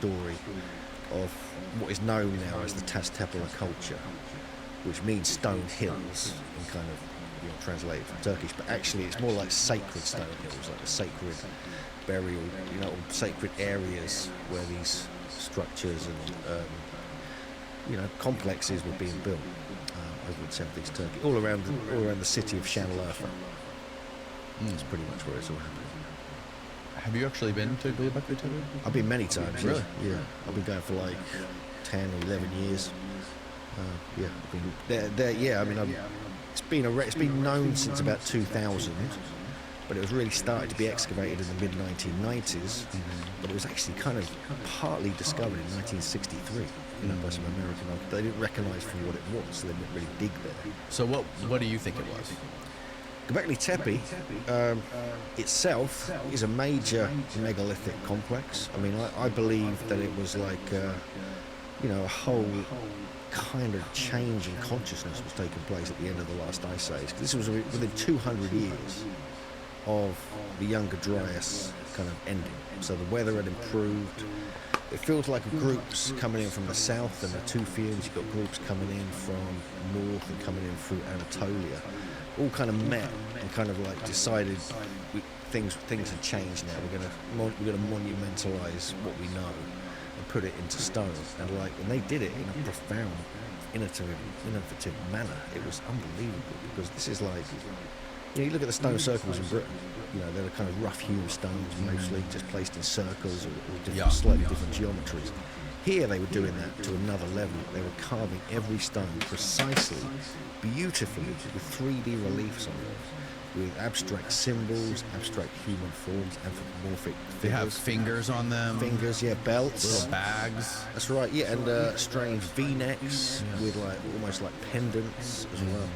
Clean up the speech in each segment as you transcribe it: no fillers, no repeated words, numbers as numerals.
story of what is known now as the Taztepeler culture, which means stone hills in kind of, translated from Turkish, but actually it's more like sacred stone hills, like the sacred burial, sacred areas where these structures and complexes were being built over in southeast Turkey, all around the city of Şanlıurfa. That's pretty much where it's all happening. Have you actually been to Göbekli Tepe? I've been many times. Really? Yeah. I've been going for like 10 or 11 years. I've been there. Yeah, I mean, it's been known since about 2000, but it was really started to be excavated in the mid-1990s. But it was actually kind of partly discovered in 1963, by some American. They didn't recognise for what it was, so they didn't really dig there. So what do you think it was? Göbekli Tepe itself is a major megalithic complex. I mean, I believe that it was like, a whole kind of change in consciousness was taking place at the end of the last ice age. This was within 200 years of the Younger Dryas kind of ending. So the weather had improved. It feels like groups coming in from the south and the Tufians. You've got groups coming in from north and coming in through Anatolia. All kind of met and kind of like decided things had changed now. We're gonna monumentalize what we know and put it into stone. And they did it in a profound, innovative manner. It was unbelievable, because this is like, you look at the stone circles in Britain. They're kind of rough-hewn stones, mostly just placed in circles or slightly different geometries. Here they were doing that to another level. They were carving every stone precisely, beautifully, with 3D reliefs on it, with abstract symbols, abstract human forms, anthropomorphic figures. They have fingers on them. Fingers, yeah, belts. Little bags. That's right, yeah, and strange V-necks with almost like pendants as well.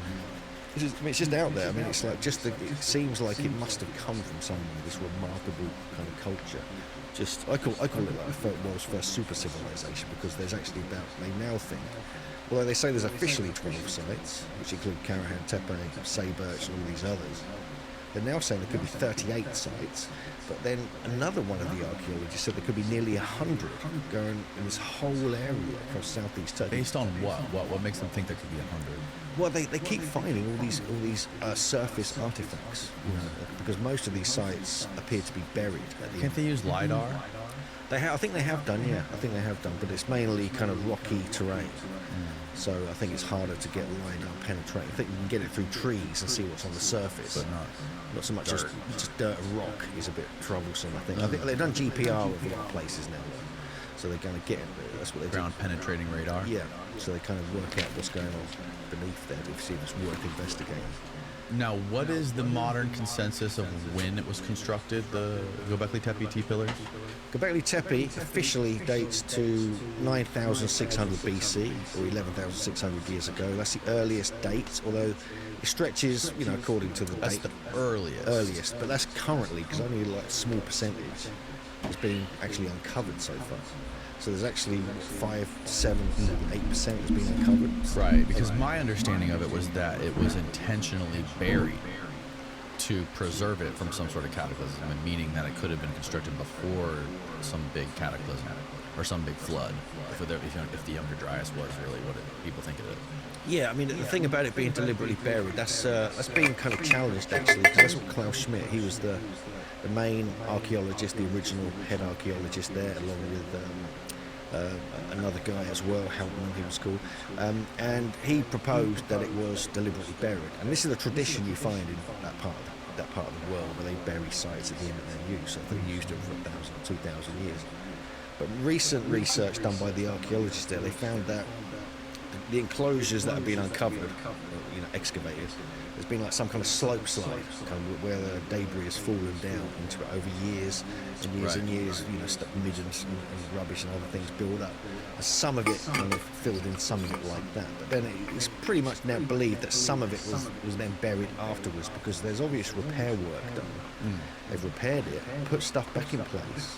It's just out there. I mean, it's like it seems like it must have come from somewhere, this remarkable kind of culture. I call it like the world's first super civilization, because there's actually they now think, although they say there's officially 12 sites, which include Karahan Tepe, Sayburch, and all these others, they're now saying there could be 38 sites, but then another one of the archaeologists said there could be nearly 100 going in this whole area across southeast Turkey. Based on what? What makes them think there could be 100? Well, they keep finding all these surface artifacts, because most of these sites appear to be buried. Can't they use LiDAR? I think they have done, yeah. I think they have done, but it's mainly kind of rocky terrain. So I think it's harder to get LiDAR penetrating. I think you can get it through trees and see what's on the surface. But not so much just dirt and rock is a bit troublesome, I think. I think they've done GPR with a lot of places now. So they're going to get it. That's what they do. Ground penetrating radar? Yeah. So they kind of work out what's going on beneath there to see if it's worth investigating. Now, what is the modern consensus of when it was constructed, the Göbekli Tepe T-pillars? Göbekli Tepe officially dates to 9,600 BC, or 11,600 years ago. That's the earliest date, although it stretches, according to the date. That's the earliest. Earliest, but that's currently, because only like a small percentage has been actually uncovered so far. So there's actually 5, 7, 8% has been uncovered. Right, because my understanding of it was that it was intentionally buried to preserve it from some sort of cataclysm, meaning that it could have been constructed before some big cataclysm or some big flood, if the Younger Dryas was really what people think it is. Yeah, I mean, the thing about it being deliberately buried, that's being kind of challenged, actually, because that's what Klaus Schmidt, he was the main archaeologist, the original head archaeologist there, along with another guy as well, Heltman he was called, and he proposed that it was deliberately buried. And this is a tradition you find in that part of the world, where they bury sites at the end of their use. So they've used them for 1,000, 2,000 years. But recent research done by the archaeologists there, they found that the enclosures that have been uncovered, excavated, there's been like some kind of slope slide, kind of where the debris has fallen down into it over years and years and years, midges and rubbish and other things build up. And some of it kind of filled in, some of it like that. But then it's pretty much now believed that some of it was then buried afterwards, because there's obvious repair work done. They've repaired it, put stuff back in place,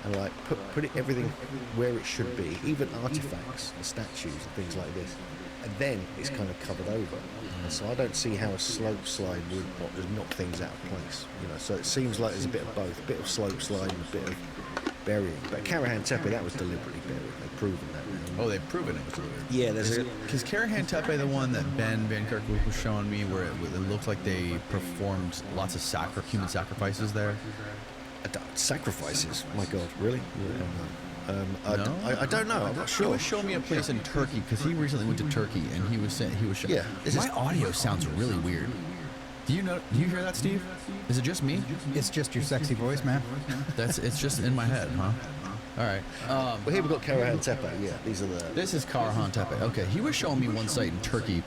and like put everything where it should be, even artifacts and statues and things like this. And then it's kind of covered over. And so I don't see how a slope slide would just knock things out of place. So it seems like there's a bit of both, a bit of slope slide and a bit of burying. But Karahan Tepe, that was deliberately buried. They've proven that now. Oh, they've proven it was deliberate. Yeah, there's Is Karahan Tepe the one that Ben Van Kirkwood was showing me where it looked like they performed lots of human sacrifices there? Sacrifices? My God, really? No? I don't know. I'm not sure. He was showing me a place in Turkey because he recently went to Turkey and he was saying Yeah, my audio sounds really weird. Do you hear that, Steve? Is it just me? It's just your sexy voice, man. It's just in my head, huh? All right. Well, here we've got Karahan Tepe. Yeah, these are the. This is Karahan Tepe. Okay, he was showing me one site in Turkey.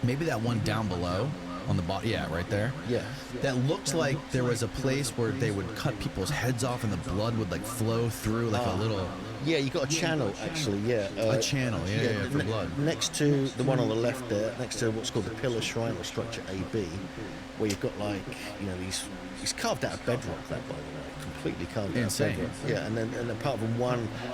Maybe that one down below on the bottom. Yeah, right there. Yeah. That looked like there was a place where they would cut people's heads off and the blood would like flow through like a little. Yeah, you got a channel actually. Yeah. A channel. Yeah, for blood. Next to the one on the left there, next to what's called the Pillar Shrine or Structure AB, where you've got like these carved out of bedrock. That by the way. Completely carved out. Insane. Yeah, and apart from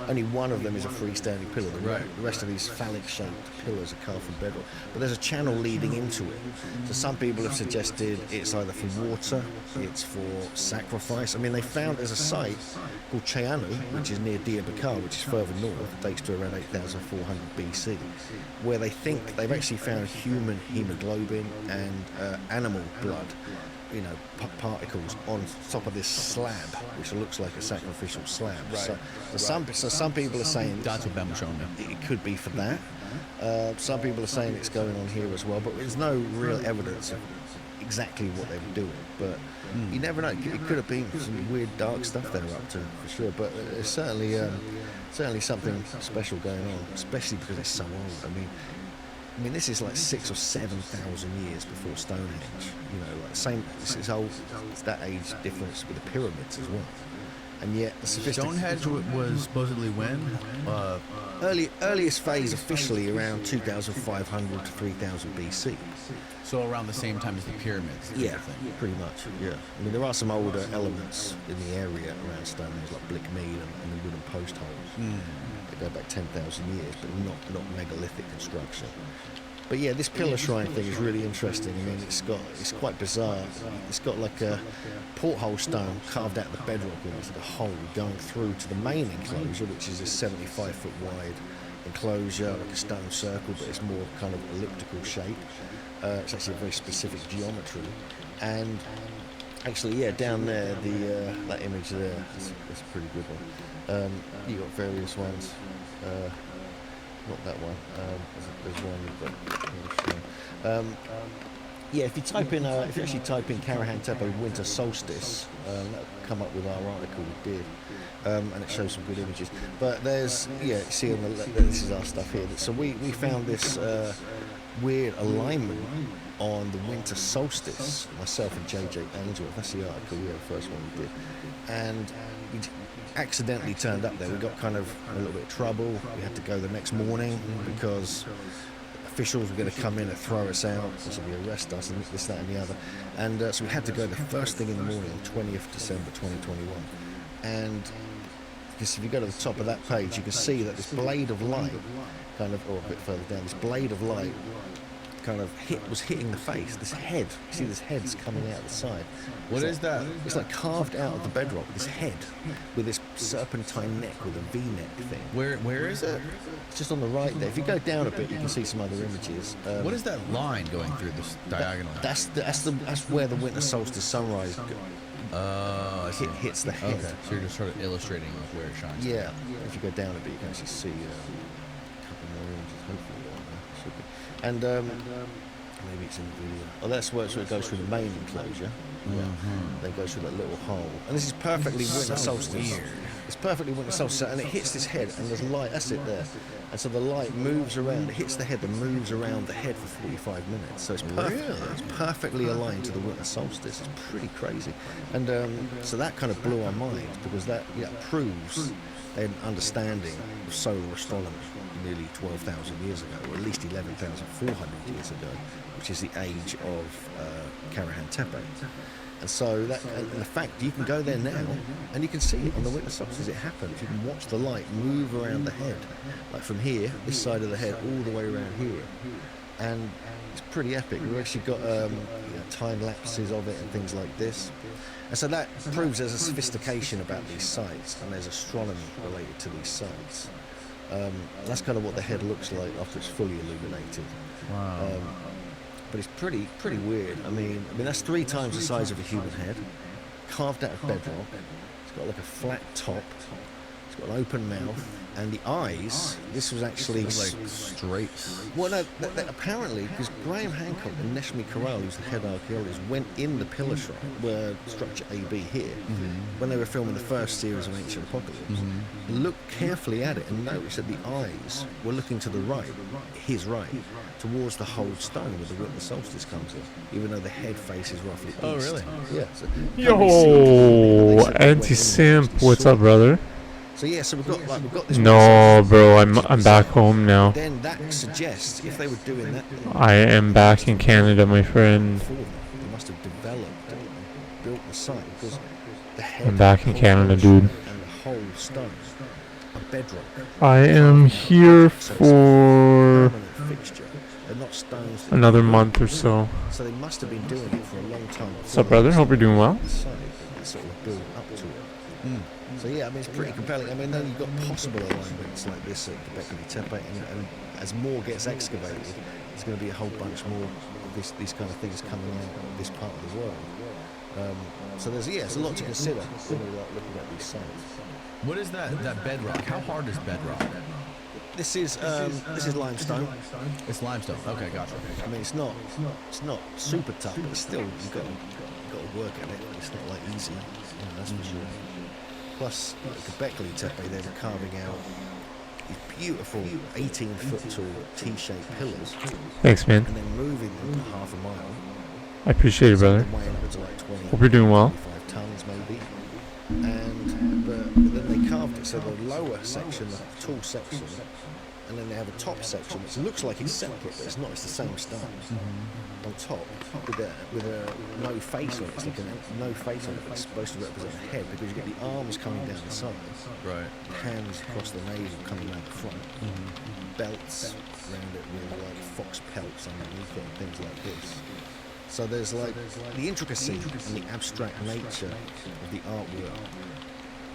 only one of them is a freestanding pillar. Right. The rest of these phallic-shaped pillars are carved from bedrock. But there's a channel leading into it. So some people have suggested it's either for water, it's for sacrifice. I mean, they found there's a site called Chayanu, which is near Diyarbakir, which is further north, dates to around 8,400 BC, where they think they've actually found human hemoglobin and animal blood. Particles on top of this slab, which looks like a sacrificial slab. Right. So some people are saying That's what Ben was showing me. it could be for that. Some people are saying it's going on here as well, but there's no real evidence of exactly what they were doing. But you never know. It could have been some weird, dark stuff they're up to, for sure. But it's certainly something special going on, especially because it's so old. I mean, this is like 6,000 or 7,000 years before Stonehenge. This is old. It's that age difference with the pyramids as well. And yet, the Stonehenge was supposedly when? Earliest phase officially around 2,500 to 3,000 BC. So around the same time as the pyramids. Yeah, pretty much. Yeah. I mean, there are some older elements in the area around Stonehenge, like Blick Mead and the wooden post holes. They go back 10,000 years, but not megalithic construction. But yeah, this pillar shrine thing is really interesting. I mean, it's quite bizarre. It's got like a porthole stone carved out of the bedrock, almost like a hole going through to the main enclosure, which is a 75-foot wide enclosure, like a stone circle, but it's more kind of elliptical shape. It's actually a very specific geometry. And actually, yeah, down there, that image there, that's a pretty good one. You got various ones. Not that one. There's one. Yeah, if you actually type in Karahan Tepe winter solstice, that'll come up with our article we did, and it shows some good images. But there's see on the this is our stuff here. So we found this weird alignment on the winter solstice. Myself and JJ Ainsworth. That's the article. We had the first one we did, and we accidentally turned up there. We got kind of a little bit of trouble. We had to go the next morning because officials were going to come in and throw us out, possibly arrest us, and this, that, and the other. And so we had to go the first thing in the morning, 20th December 2021. And because if you go to the top of that page, you can see that this blade of light, kind of, or a bit further down, this blade of light kind of was hitting the face. This head, you see this head's coming out the side. What is that? It's like carved out of the bedrock, this head with this serpentine neck with a V-neck thing. Where is it? It's just on the right there. If you go down a bit, you can see some other images. What is that line going through this diagonal? That's where the winter solstice sunrise hits the head. Okay, so you're just sort of illustrating where it shines. Yeah. If you go down a bit, you can actually see a couple more images. Hopefully, should be. And maybe it's in the video. Oh, that's where it goes through the main enclosure. Yeah. Then goes through that little hole. And this is perfectly winter solstice. Weird. It's perfectly winter solstice, and it hits this head, and there's light. That's it there. And so the light moves around. It hits the head, and moves around the head for 45 minutes. So it's it's perfectly aligned to the winter solstice. It's pretty crazy. And so that kind of blew our minds because that proves an understanding of solar astronomy nearly 12,000 years ago, or at least 11,400 years ago, which is the age of Karahan Tepe. And so the fact you can go there now and you can see it on the winter solstice. It happens. You can watch the light move around the head, like from here, this side of the head, all the way around here. and it's pretty epic. We've actually got time lapses of it and things like this, and so that proves there's a sophistication about these sites, and there's astronomy related to these sites. That's kind of what the head looks like after it's fully illuminated. Wow. But it's pretty weird. I mean that's 3 times the size of a human head, carved out of bedrock. It's got like a flat top. It's got an open mouth, and the eyes. This was actually like straight. Well, no, apparently, because Graham Hancock and Neshmi Corral, who's the head archaeologist, went in the pillar shrine, where structure AB here, when they were filming the first series of Ancient Apocalypse, looked carefully at it and noticed that the eyes were looking to the right, his right, towards the whole stone where the winter solstice comes in, even though the head faces roughly east. Oh, really? Yeah. So Yo, anti-simp, what's up, brother? So yeah, so we've got this. No, bro, I'm back home now. Then that suggests if they were doing that, I am back in Canada, my friend. before them, they must have developed and built the site because the head. I'm back in Canada, dude. And the whole stone, a bedrock. I am here So it's a for permanent fixture. They're not stones. that another you build. month or so. So they must have been doing it for a long time. What's up, brother? Hope you're doing well. The site, they sort of build up to it. So yeah, I mean it's pretty compelling. I mean then you've got possible alignments like this at Göbekli Tepe, and as more gets excavated, there's going to be a whole bunch more of these kind of things coming out of this part of the world. So there's a lot to consider when you're looking at these sites. What is that bedrock? How hard is bedrock? This is limestone. It's limestone. Okay, gotcha. I mean it's not super tough, but still you've got to work at it. It's not like easy, that's for sure. Plus, at Göbekli Tepe, they were carving out these beautiful 18-foot tall T-shaped pillars, Thanks, man. and then moving them to half a mile. I appreciate it, brother. Weighing up to like 20, Hope you're doing well. 25 tons maybe. But then they carved it so the lower section, the tall section, and then they have a top section which looks like it's separate, but it's not. It's the same stone on top with a no face on it. It's like a no face on it, but it's supposed to represent the head because you get the arms coming down the side, Right. hands across the navel coming around the front, belts around it with like fox pelts underneath it and things like this. So there's like the intricacy and the abstract nature of the artwork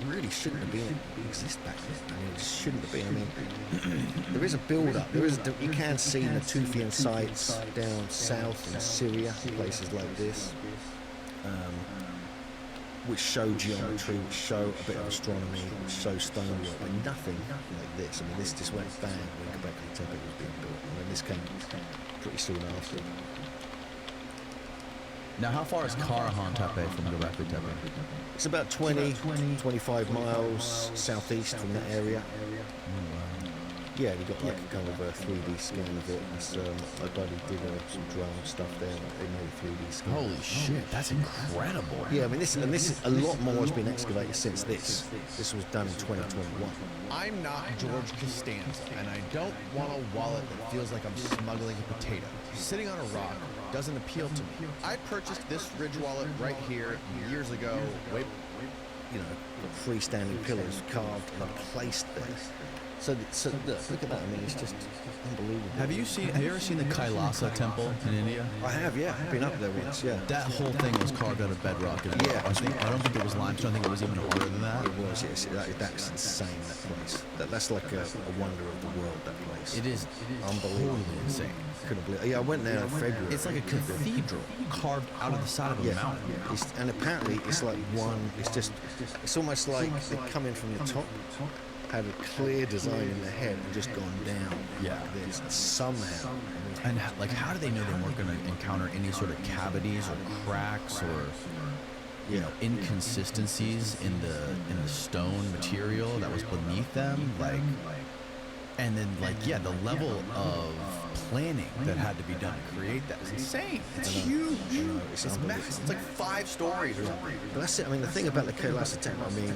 really shouldn't have been exist back then. I mean, it shouldn't have been. I mean, there is a build-up. You can see Natufian sites down south in Syria, places like this, which show geometry, which show a bit of astronomy, which show stonework, but nothing like this. I mean, this just went bang when Göbekli Tepe was being built, and then this came pretty soon after. Now, how far is Karahan Tepe from Göbekli Tepe? It's about 25 miles southeast from that area. Yeah, we got like a kind of a 3D scan of it. My buddy did some drone stuff there. They made a 3D scan. Holy shit, that's incredible. Yeah, I mean, this a lot more has been excavated since this. This was done in 2021. I'm not George Costanza, and I don't want a wallet that feels like I'm smuggling a potato. Sitting on a rock doesn't appeal to me. I purchased this Ridge wallet right here years ago. Freestanding pillars carved and placed there. So look at that. I mean, it's just unbelievable. Have you ever seen the Kailasa temple in India? I have, yeah. I've been up there once, yeah. That whole thing was carved out of bedrock. And Yeah. I don't think it was limestone. I think it was even harder than that. It was, yes. That's insane, that place. That's like a wonder of the world, that place. It is Unbelievable. totally insane. Couldn't believe it. Yeah, I went there in February. It's like a cathedral carved out of the side of a mountain. And apparently it's like it's almost like they come in from the top, had a clear design in their head and just gone down Yeah. like this. And somehow, And how do they know they weren't going to encounter any sort of cavities or cracks or inconsistencies in the stone material that was beneath them? And then the level of planning that had to be done to create that is insane. It's huge. It's It's massive. It's like 5 stories or something. But that's it. I mean, the thing about the Kailasa temple, I mean,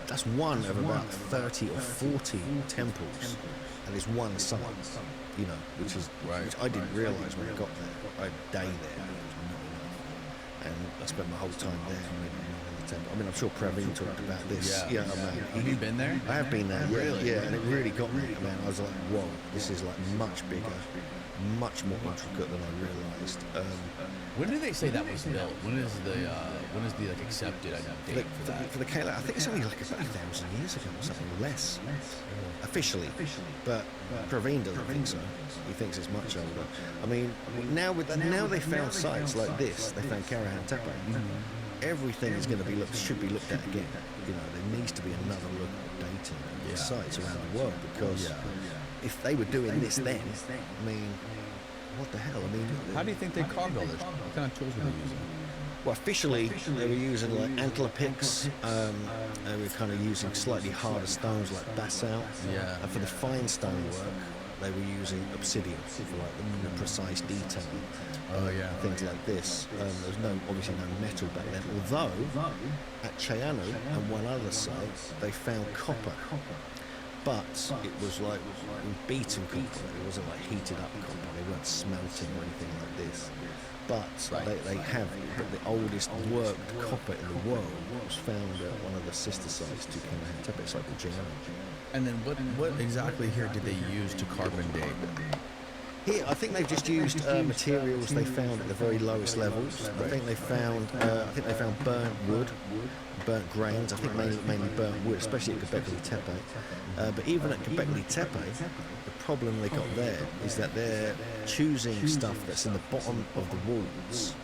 that's one of about 30 or 40 temples, and it's one site, which I didn't realise when I got there. I had a day there, it was not enough, and I spent my whole time there in the temple. I mean, I'm sure Praveen talked about this. Yeah. Have you been there? I have been there. Really? Yeah, and it really got me. I mean, I was like, whoa, this is like much bigger, much more intricate than I realised. When did they say that was built? When is the like accepted date for that? For the Kayla, I think it's only like about 1,000 years ago or something, less, officially. But Praveen doesn't think so. He thinks it's much older. I mean, now they found sites like this. They found Karahan Tepe. Everything is going to should be looked at again. You know, there needs to be another look at dating the sites around the world, because if they were doing this then, I mean, what the hell? I mean, How do you think they carved all this? What kind of tools were they using? well, officially they were using like antler picks. They were kind of using slightly harder stones like basalt. Yeah. And for the fine stonework, they were using obsidian for like the precise detail. Things like this. There's obviously no metal back then. Although at Chayanu and one other site, they found copper. But it was like beaten copper. It wasn't like heated up copper. They weren't smelting or anything like this. But they have the oldest worked copper in the world was found at one of the sister sites to Karahan Tepe. It's like the Chayanu. And then what exactly here did they use to carbon date? Here, I think they've just used materials they found at the very lowest levels. I think they found burnt wood, burnt grains. I think mainly burnt wood, especially at Göbekli Tepe. But even at Göbekli Tepe, the problem they got there is that they're choosing stuff that's in the bottom of the walls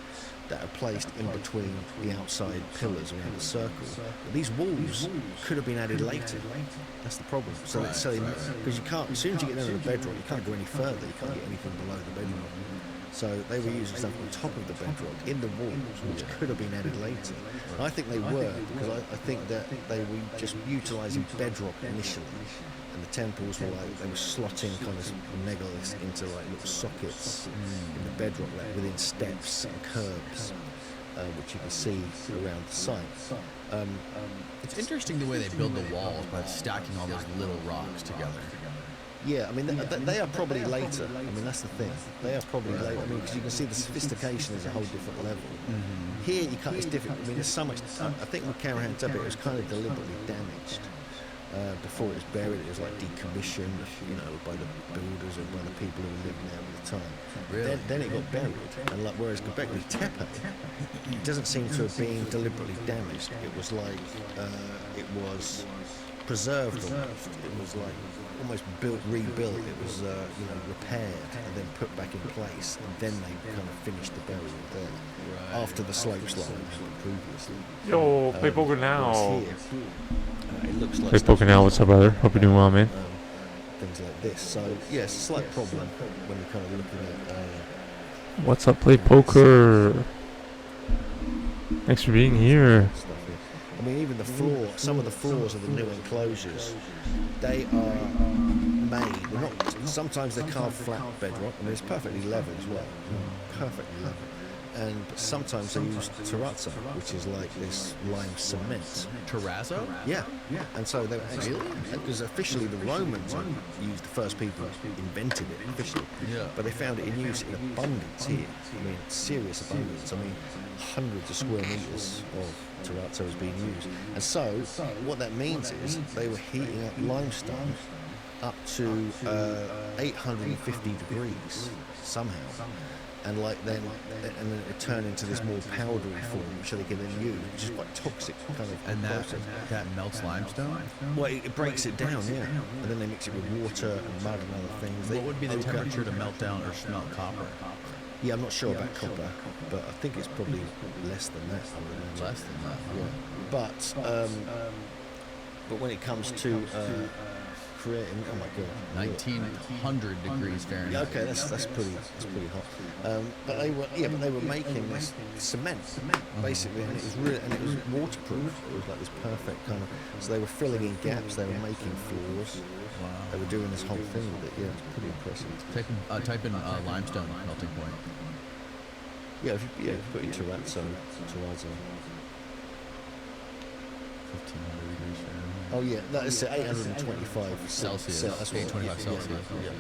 that are placed in between the outside pillars around the circle. But these walls could have been added later. That's the problem. So because you can't, as soon as you get down to the bedrock, you can't go any further. You can't get anything below the bedrock. So they were using stuff on top of the bedrock in the walls, which could have been added later. And I think they were, because I think that they were just utilising bedrock initially. And the temples were like, they were slotting kind of megaliths into like little sockets in the bedrock, like within steps and curbs, which you can see around the site. It's interesting the way they build the walls by stacking all those little rocks together. Yeah, I mean, they are probably later. I mean, that's the thing. They are probably later. I mean, because you can see the sophistication is a whole different level. Here, you can't, it's different. I mean, there's so much. I think with Karahan Tepe, it was kind of deliberately damaged. Before it was buried, it was like decommissioned, you know, by the builders or by the people who were living there at the time. Really? Then it got buried, and like whereas Göbekli Tepe, it doesn't seem to have been deliberately damaged. It was like it was preserved almost. It was like almost rebuilt. It was repaired and then put back in place, and then they kind of finished the burial there after the slopes line happened previously. Yo, play poker now. Whereas here, it looks like Play poker now. What's up, brother? Hope you're doing well, man. things like this. So yeah, it's a slight problem when you're kind of looking at. What's up, play poker? Thanks for being here. Stuff here. I mean, even the floor, some of the floors of the new enclosures, they are made. They're not. Sometimes they're carved flat bedrock. I mean, it's perfectly level as well, perfectly level. But sometimes they use terrazzo, which is like this lime cement. Terrazzo? Yeah. And so they were actually, because officially the Romans used the first people who invented it officially. Yeah. But they found it in use in abundance here. I mean, serious abundance. I mean, hundreds of square meters of terrazzo is being used. And so what that means is they were heating up limestone up to 850 degrees somehow. And then it turned into this more powdery form, which they can then use, which is quite toxic kind of process. That melts limestone? Well, it breaks it down, yeah. And then they mix it with water and mud and other things. What would be the temperature to melt down or smelt copper? Yeah, I'm not sure about copper, but I think it's probably less than that. Less than that, yeah. But when it comes to creating, oh my god, 1900 degrees Fahrenheit. Yeah, okay, that's pretty hot. But they were making this cement basically, and it was waterproof. It was like this perfect kind of. So they were filling in gaps. They were making floors. Wow. They were doing this whole thing with it. Yeah, it's pretty impressive. Type in limestone melting point. Yeah, if you put your terrazzo. 1500 degrees Fahrenheit. Oh yeah, that is 825 Celsius. That's what 825 Celsius. Yeah.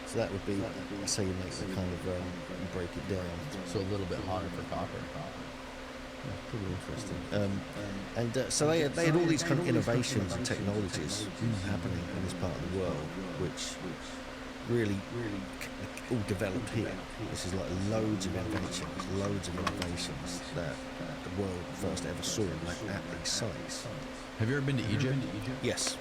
So that would be. That's how you make the kind of you break it down. So a little bit hotter for copper. Yeah, pretty interesting. So they had all these kind of innovations and technologies happening in this part of the world, which really all developed here. This is like loads of inventions, loads of innovations that the world first ever saw like at these sites. Have you ever been to Egypt? Yes.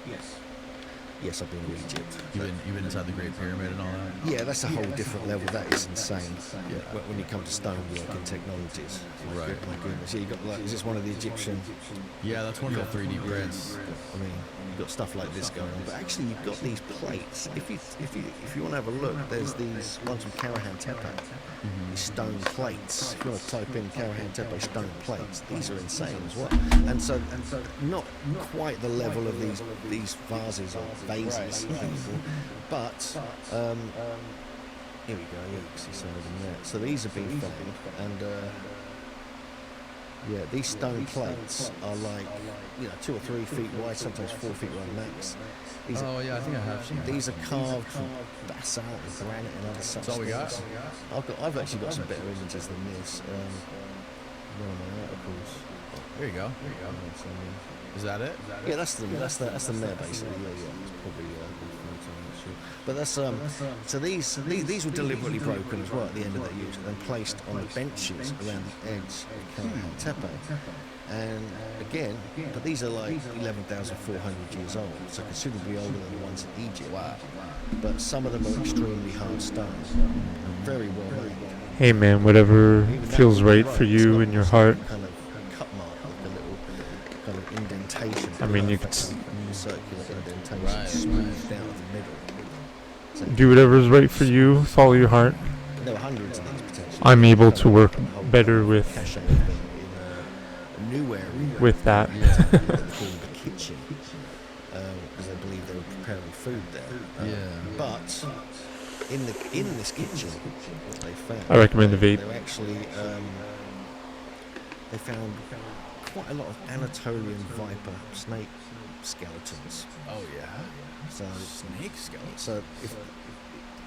Yes, I've been to Egypt. You've been inside the Great Pyramid and all that? Yeah, that's a whole different level. That is insane. Yeah. When you come to stonework and technologies. Right. My goodness. Yeah, you got like, is this one of the Egyptian? Yeah, that's one of the 3D prints. I mean, you've got stuff like this going on, but actually you've got these plates. If you want to have a look, there's these ones from Karahan Tepe, these stone plates. If you want to type in Karahan Tepe stone plates, these are insane as well. And so not quite the level of these vases or vases, but here we go. Yeah, you can see some of them there. So these have been found, and yeah, these stone plates are like 2 or 3 feet wide, sometimes 4 feet wide max. These Oh yeah, I think I have seen that. These are carved from basalt and granite and other such That's all we got? things. I've actually got some better images than this. One of my articles. There you go. Is that it? Yeah, that's the mayor basically. Yeah. It's probably I'm not sure. But that's so these were deliberately broken as well at the end of their use and placed on the benches around the edge of Karahan Tepe. And again, but these are like 11,400 years old, so considerably older than the ones in Egypt. Wow. But some of them are extremely hard stone, very well made. Hey man, whatever Even that feels one right below, for it's you got in your this heart. Kind of cut mark, like a little kind of indentation. I mean, you below, could circular indentation, Right, smoothed out of the middle. So do whatever's right for you. Follow your heart. there were hundreds of these potentially. I'm able to work A whole better with cache of them in a new area. with that. Called the kitchen, because they believe they were preparing food there. Yeah. But in this kitchen, they found. I recommend the vape. They actually they found quite a lot of Anatolian viper snake skeletons. Oh yeah. So Snake skeleton. so if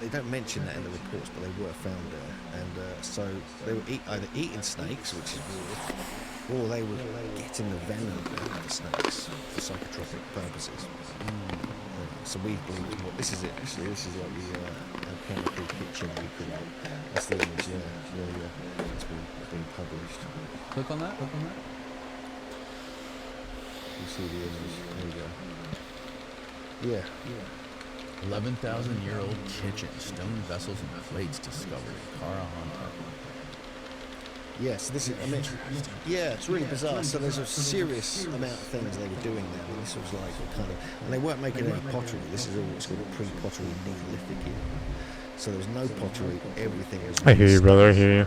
they don't mention that in the reports, but they were found there, and so they were either eating snakes, which is weird, or they were getting the venom out of the snakes for psychotropic purposes. So we believe this is it. Actually, this is like the alchemical kitchen. That's the image. Yeah. It's been published. Click on that. You see the image. There you go. Yeah. 11,000-year-old kitchen, stone vessels and plates discovered in Karahan Tepe. Yes, this is. I mean, yeah, it's really bizarre. So there's a serious amount of things they were doing there. I mean, this was like a kind of, and they weren't making any pottery. This is all what's called a pre-pottery Neolithic era. So there was no pottery. Everything was. I hear you, brother. I hear you.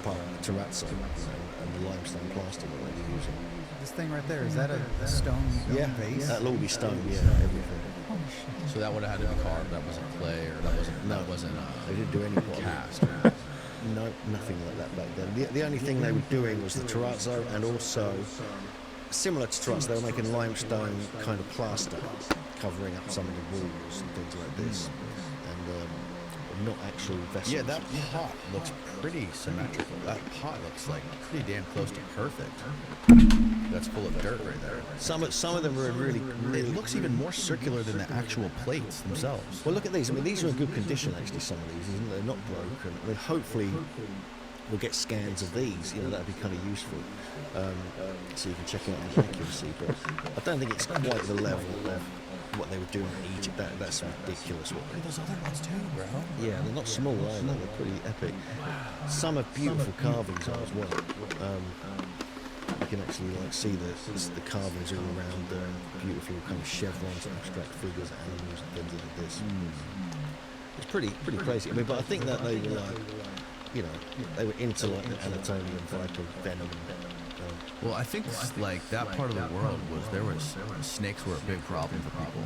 Apart from the terrazzo and the limestone plaster that they were using. This thing right there, is that a stone Yeah, vase? that'll all be stone. Yeah, everything. Holy shit. So that would have had to be carved. That wasn't clay, or that wasn't They didn't do any pottery. cast. No, nothing like that back then. The only thing they were doing was the terrazzo, and also similar to terrazzo, they were making limestone kind of plaster, covering up some of the walls and things like this, and not actual vessels. Yeah, that pot looks pretty symmetrical. That pot looks like pretty damn close to perfect. That's full of dirt right there. Some of them were really. It looks even more circular than the actual plates themselves. Well, look at these. I mean, these are in good condition actually. Some of these, isn't they? They're not broken. I mean, hopefully, we'll get scans of these. That'd be kind of useful, so you can check out the accuracy. But I don't think it's quite the level of what they were doing in Egypt. That's ridiculous. Look at those other ones too, bro. Yeah, they're not small either. They're pretty epic. Some have beautiful carvings on as well. You can actually see the carvings all around the beautiful kind of chevrons and abstract figures, animals and things like this. It's pretty crazy. I mean, but I think that they were like, they were into like the Anatolian viper venom. Well, I think like that part of the world snakes were a big problem for people.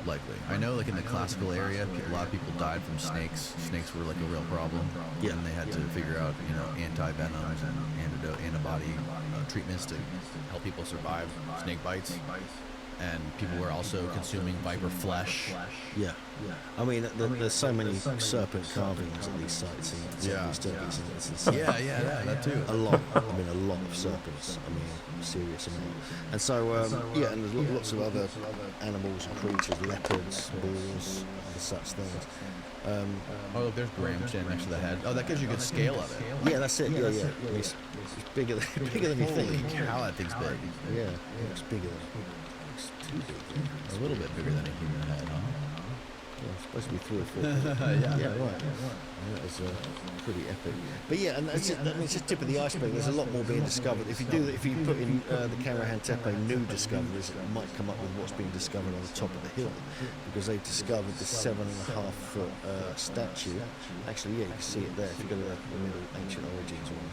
Likely, I know like in the classical area, a lot of people died from snakes. Snakes were like a real problem. Yeah. And they had to figure out anti-venoms and antibody treatments to help people survive snake bites. and people were also consuming viper flesh. Yeah. I mean, there's so many serpent carvings at these sites in Yeah. Southeast Turkey. It's insane. Yeah, that too. A lot. I mean, a lot of serpents. I mean, a serious amount. And so, yeah, and there's lots of other animals and creatures, leopards, boars, other such things. Oh, look, there's Graham standing next to the head. Oh, that gives you a good scale of it. Yeah, that's it. Yeah. It's bigger than you Holy think. cow, that thing's big. Yeah, it's bigger than. It's too big. A little bit bigger than a human head, huh? Yeah, it's supposed to be 3 or 4. Yeah. Right. Yeah, that was pretty epic. But yeah, and it's just tip of the iceberg. There's a lot more being discovered. If you put in the Karahan Tepe new discoveries, it might come up with what's being discovered on the top of the hill, because they've discovered this 7.5-foot statue. Actually, yeah, you can see it there if you go to the Middle Ancient Origins one.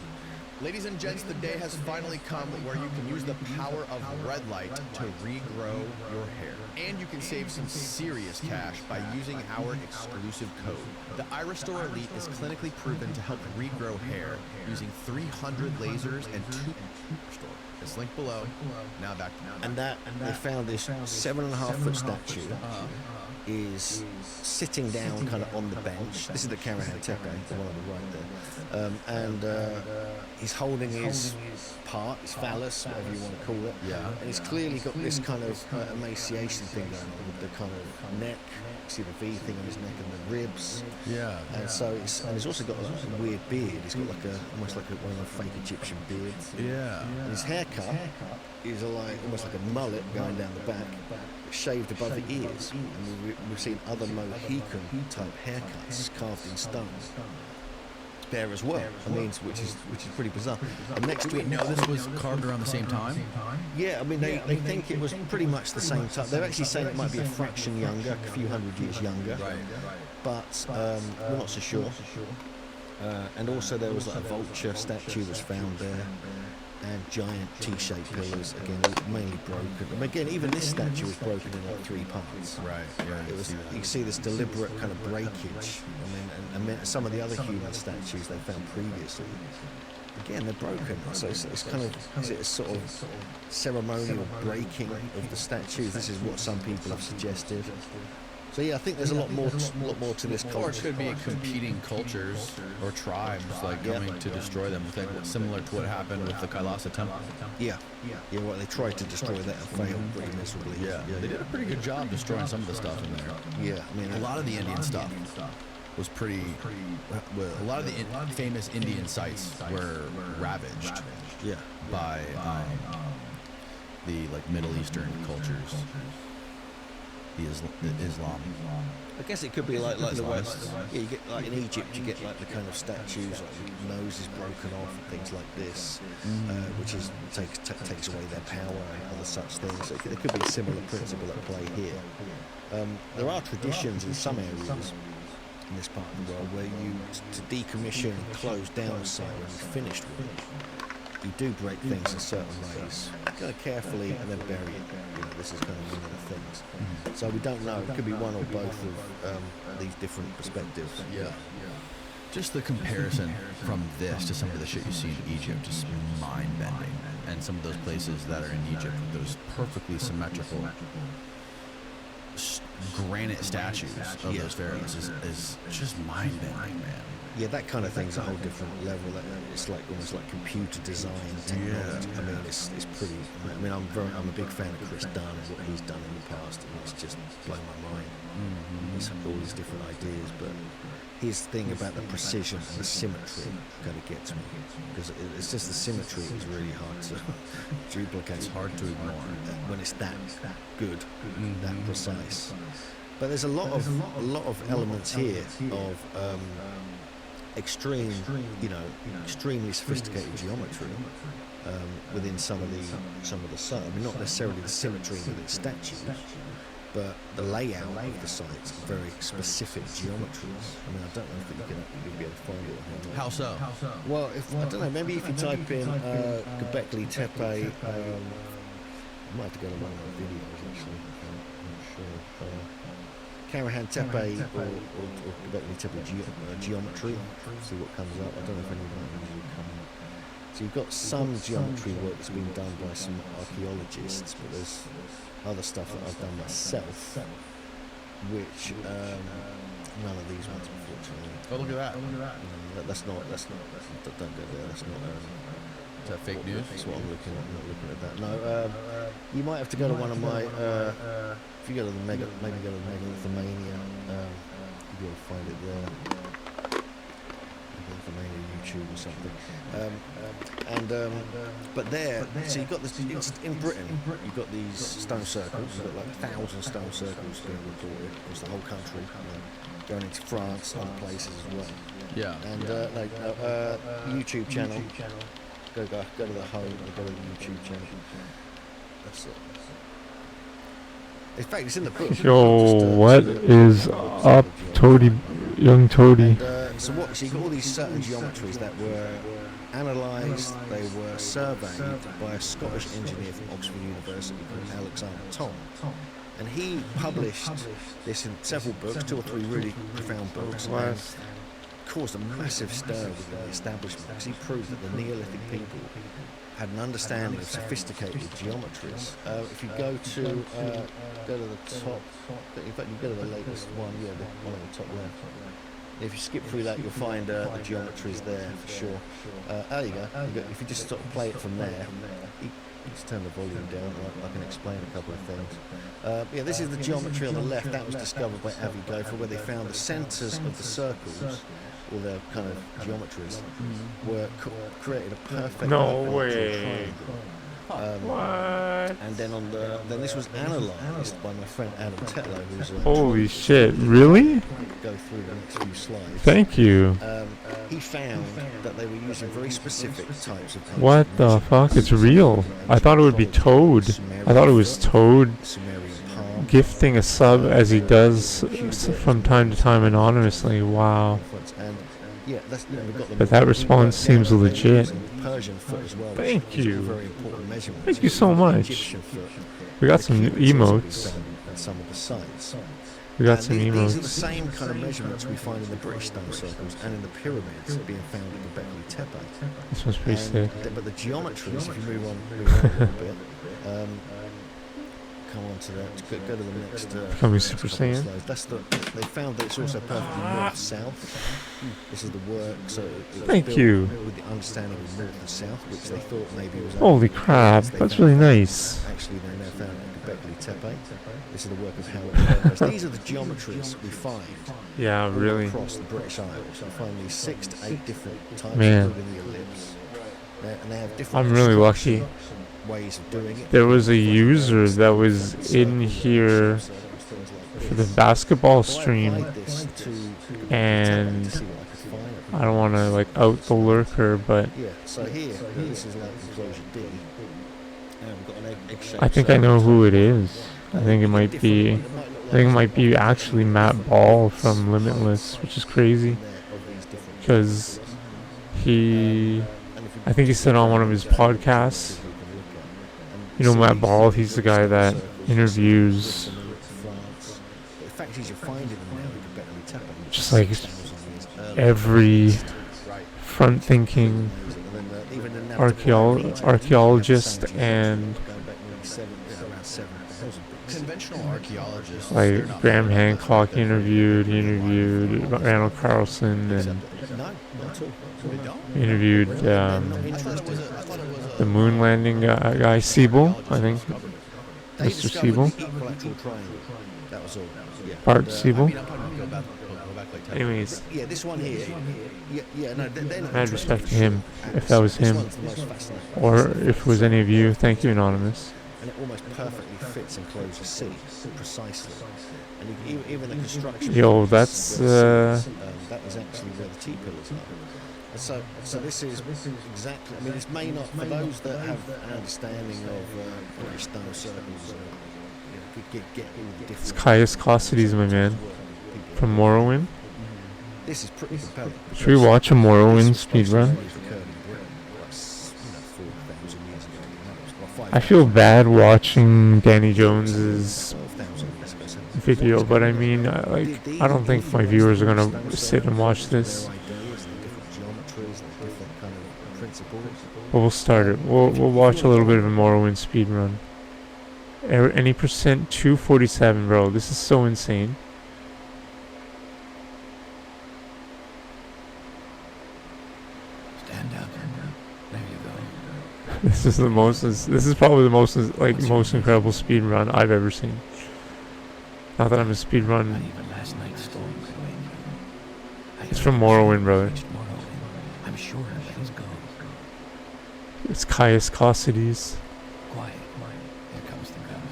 Ladies and gents, the day has finally come where you can use the power of red light to regrow your hair. And you can save some serious cash by using our exclusive code. The iRestore Elite is clinically proven to help regrow hair using 300 lasers and 2 restore. It's linked below. Now back to And they found this 7.5-foot statue is sitting down kind of on the bench. This is the Karahan Tepe, the one on the right there. And he's holding his part, his phallus, whatever you want to call it. Yeah. And he's clearly got this kind of emaciation thing going on with the kind of neck. You see the V thing on his neck and the ribs. Yeah. And so he's also got a weird beard. He's got like almost like one of the fake Egyptian beards. Yeah. And his haircut is almost like a mullet going down the back, shaved above the ears. And we've seen other Mohican type haircuts carved in stone there as well. I mean, which is pretty bizarre. And next to it, No, this was carved around the same time. yeah, I mean they think it was pretty much the same time. They're actually saying it might be a fraction younger, a few hundred years younger. Right. But we're not so sure. And also there was like a vulture statue was found there, and giant T-shaped pillars, again mainly broken. And again, even this statue was broken in like 3 parts. Right. It was, you can see this deliberate kind of breakage. I mean, some of the other human statues they found previously, again, they're broken. So it's kind of, is it a sort of ceremonial breaking of the statues? This is what some people have suggested. So yeah, I think there's a lot more to this Or it culture. could be competing cultures or tribes like coming to destroy them, like similar to what happened with the Kailasa Temple. Yeah. Well, they tried to destroy that and failed pretty miserably. They did a pretty good job destroying some of the stuff in there. Yeah, I mean, A lot of the Indian stuff was pretty. Well, a lot of the famous Indian sites were ravaged yeah. by the like Middle Eastern cultures, the Islam. I guess it could be like the West. Yeah, you get like in Egypt, you get like the kind of statues, like the nose is broken off and things like this, which takes away their power and other such things. So there could be a similar principle at play here. There are traditions in some areas in this part of the world where you, to decommission and close down a site when you've finished with it, you do break things in certain ways, kind of carefully, and then bury it. You know, this is kind of one of the things. So we don't know. It could be one or both of these different perspectives. Yeah. Just the comparison from this to some of the shit you see in Egypt, just mind-bending. And some of those places that are in Egypt, those perfectly symmetrical granite statues of those pharaohs is just mind-bending, man. Yeah, that kind of thing's a whole different level. It's like almost like computer design technology. I mean, it's pretty. I mean, I'm a big fan of Chris Dunn and what he's done in the past, and it's just blown my mind. He's had all these different ideas, but his thing about the precision and the symmetry kind of gets me, because it's just the symmetry is really hard to duplicate. It's hard to ignore when it's that good, that precise. But there's a lot of elements here of extremely sophisticated geometry within some of the site. I mean, not necessarily the symmetry within statues, but the layout of the sites, very specific geometries. I mean, I don't know if you'll be able to find it. How so? Well, I don't know. Maybe if you type in Göbekli Tepe, I might have to go to one of my videos actually. I'm not sure. Karahan Tepe or Göbekli Tepe geometry. See what comes up. I don't know if any of that will come up. So you've got some geometry work that's been done by some archaeologists, but there's other stuff that I've done myself, which none of these ones, unfortunately. Oh, look at that. That's not. Don't go there. That's not. Is that fake news? That's what I'm looking at. I'm not looking at that. No. You might have to go to one of my. If you go to the maybe go to the Megalithomania. You'll be able to find it there. Megalithomania YouTube or something. But there, so you've got this. It's in Britain. You've got these stone circles. You've got like 1,000 stone circles being reported across the whole country. Going into France, other places as well. Yeah. And YouTube channel. Go to the home and go to the YouTube channel. That's it. In fact, it's in the book. Yo, what is up, Toady, young Toady? And, so you got all these certain geometries that were analysed, they were surveyed by a Scottish engineer from Oxford University called Alexander Tom. And he published this in several books, 2 or 3 really profound books, and caused a massive stir within the establishment because he proved that the Neolithic people had an understanding of sophisticated geometries. If you go to the top, in fact, you go to the latest one, the one on the top left. If you skip through that, you'll find the geometries there for sure. There you go. If you just sort of play it from there, you just turn the volume down. I can explain a couple of things. This is the geometry on the left. That was discovered by Avi Gopher, where they found the centres of the circles, all their kind of geometries, were created a perfect. No way. What? And then then this was analysed by my friend Adam Tetlow, who's a Holy shit, really? go through the next few slides. Thank you. He found that they were using very specific types of What the fuck? It's real. I thought it would be Toad. I thought it was Toad Sumerian palm. gifting a sub as he does from time to time anonymously. Wow. And we've got them But that response seems legit. Persian foot as well. Thank which is a you. very important measurement. Thank you so much. Egyptian foot. We got some emotes. And some of the sites. We got And some these are the emotes. same kind of measurements we find in the British stone circles and in the pyramids being found at the Göbekli Tepe. This one's pretty sick. But the geometries, if you move on a little bit, come on to that. Go to the next. Becoming Super couple of Saiyan. slides. They found that it's also perfectly north-south. This is the work. So it was Thank built you. with the understanding of north and south, which they thought maybe was. Holy crap, They that's found really that nice. Actually, they now found it at Göbekli Tepe. This is the work of Howard Burroughs. These are the geometries we find Yeah, all really. across the British Isles. We find these 6 to 8 different types, Man. including the ellipse. And they have different I'm really lucky. ways of doing it. There was a user that was in here for the basketball stream, and I don't want to like out the lurker, but Yeah, so here, this is like enclosure D. And we've got an egg-shaped I think I know who it is. I think it might be. circle. I think it might be actually Matt Ball from Limitless, which is crazy because he. I think he said on one of his podcasts. You know Matt Ball, he's the guy that interviews just like every front-thinking archaeologist and Conventional archaeologists. like Graham Hancock he interviewed Randall Carlson and interviewed the moon landing guy Siebel, I think. Mr. Siebel. That was all. Yeah. Bart Siebel. Go back like 10 Anyways, Yeah, this one here. Yeah, no, they're not mad respect to interested. him, if that was This him, one's the most fascinating. or if it was any of you. Thank you, Anonymous. And it almost perfectly fits enclosure C, precisely. And even the construction. Yo, that's that is actually where the T-pillars are. And so this is exactly. I mean, this may not for those that have an understanding of British stone circles. Get all the it's different. Caius Causides, my man, from Morrowind. This is pretty compelling. Should we watch a Morrowind speedrun? I feel bad watching Danny Jones's video, but I mean, I don't think my viewers are gonna sit and watch this. Different geometries, different kind of principles. But we'll start it. We'll watch a little bit of a Morrowind speed run. Any percent 247, bro. This is so insane. Stand up. There you go. This is the most. This is probably the most most incredible speed run I've ever seen. Not that I'm a speed Not run. even last night's storm could wake you. It's from Morrowind, brother. Reached Morrowind. I'm sure that is gone. It's Caius Causides. Quiet. Here comes the gun.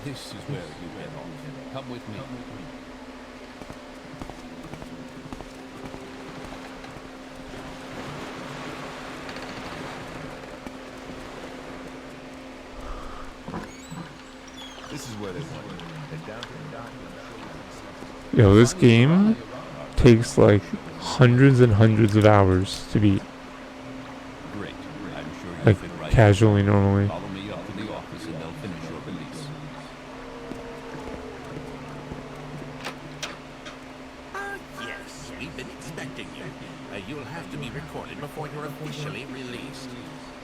This is where you get off. Come with me. This is where they want you. Head down to the dock and Yo, this game takes like hundreds and hundreds of hours to beat, great. I'm sure you'll like fit right casually normally. Follow me up to the office and they'll finish your release. Yes, we've been expecting you. You'll have to be recorded before you're officially released.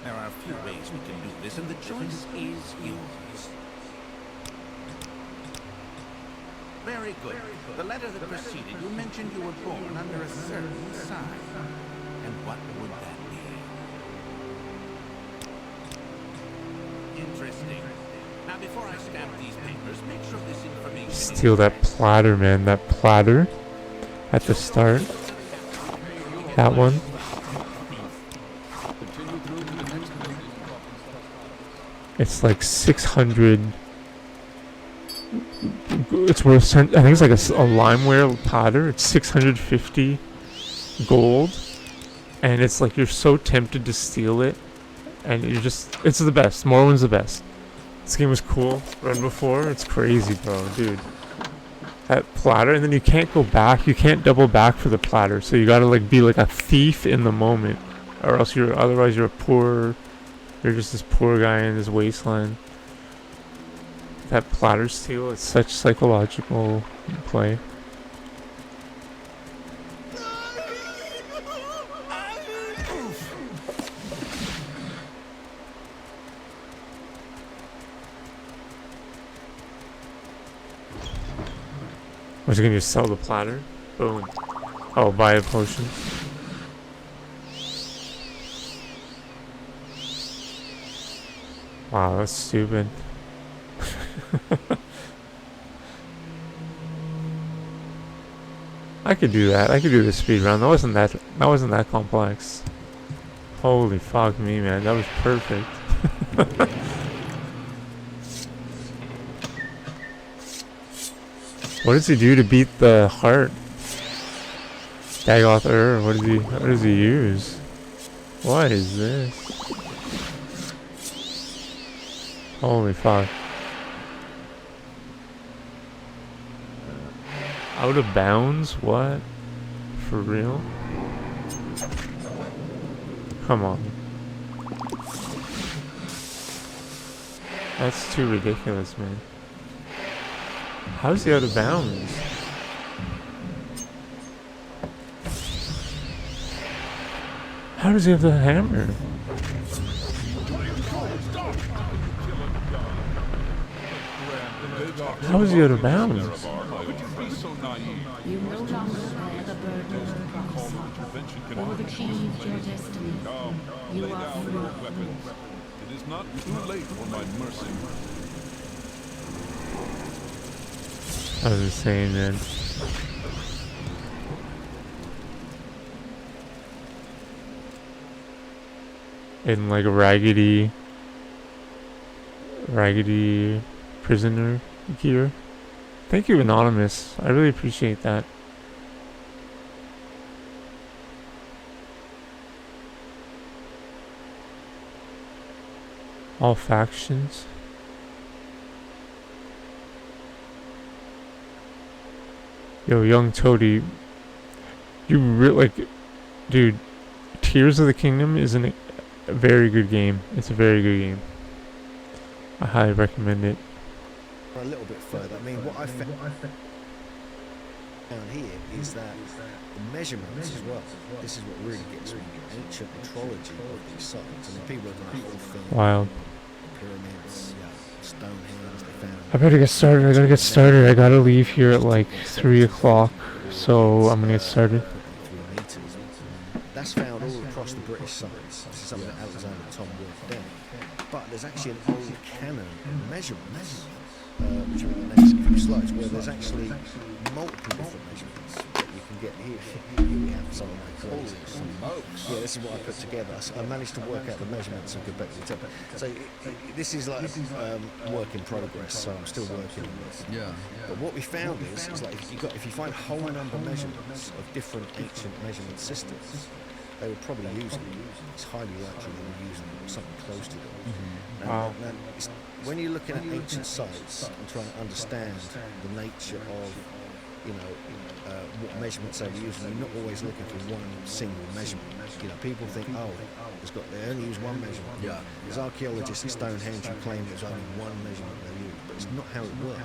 There are a few ways we can do this, and the choice is yours. Very good. The letter that preceded you mentioned you were born under a certain sign. And what would that be? Interesting. Now, before I stamp these papers, make sure this information is Steal that platter, man. That platter at the start. That one. It's like 600. It's worth. I think it's like a limeware platter. It's 650 gold, and it's like you're so tempted to steal it, and you're just. It's the best. Morrowind's the best. This game was cool. Run before. It's crazy, bro, dude. That platter, and then you can't go back. You can't double back for the platter. So you gotta like be like a thief in the moment, or else otherwise you're a poor. You're just this poor guy in this wasteland. That platter steal is such psychological play. Was he gonna just sell the platter? Boom. Oh, buy a potion. Wow, that's stupid. I could do that. I could do the speed run. That wasn't that complex. Holy fuck me, man. That was perfect. What does he do to beat the heart? Dagoth what does he use? What is this? Holy fuck. Out of bounds? What? For real? Come on. That's too ridiculous, man. How's he out of bounds? How does he have the hammer? How is he out of bounds? You no longer bear the burden of the cross. You have achieved your destiny. You are free. It is not too late for my mercy. I was insane, man. In like a raggedy prisoner gear. Thank you, Anonymous. I really appreciate that. All factions. Yo, Young Toady, you really like, dude. Tears of the Kingdom is a very good game. It's a very good game. I highly recommend it. A little bit further. I mean, what I found. Down here is that the measurements as well. This is what really gets me. Ancient metrology of these sites. I mean, people have done a whole film. Wild. Pyramids, Stonehenge, they found. I better get started. I gotta get started. I gotta leave here at like 3 o'clock. So I'm gonna get started. 3 meters. That's found all across the British sites. This is something that Alexander Tom worked down. But there's actually an old canon of measurements, which are in the next few slides, where there's actually multiple different measurements that you can get here. Here we have some of my clothes. Yeah, this is what I put together. So I managed to work out the measurements and get back to the top. So this is like work in progress. So I'm still working on this. Yeah. But what we found is like if you find whole number measurements of different ancient measurement systems, they were probably using. It's highly likely they were using something close to them. Now, when you're looking at ancient sites and trying to understand the nature of, what measurements they were using, you're not always looking for one single measurement. People think, they only use one measurement. Yeah. There's archaeologists at Stonehenge who claim there's only one measurement they use, but it's not how it worked.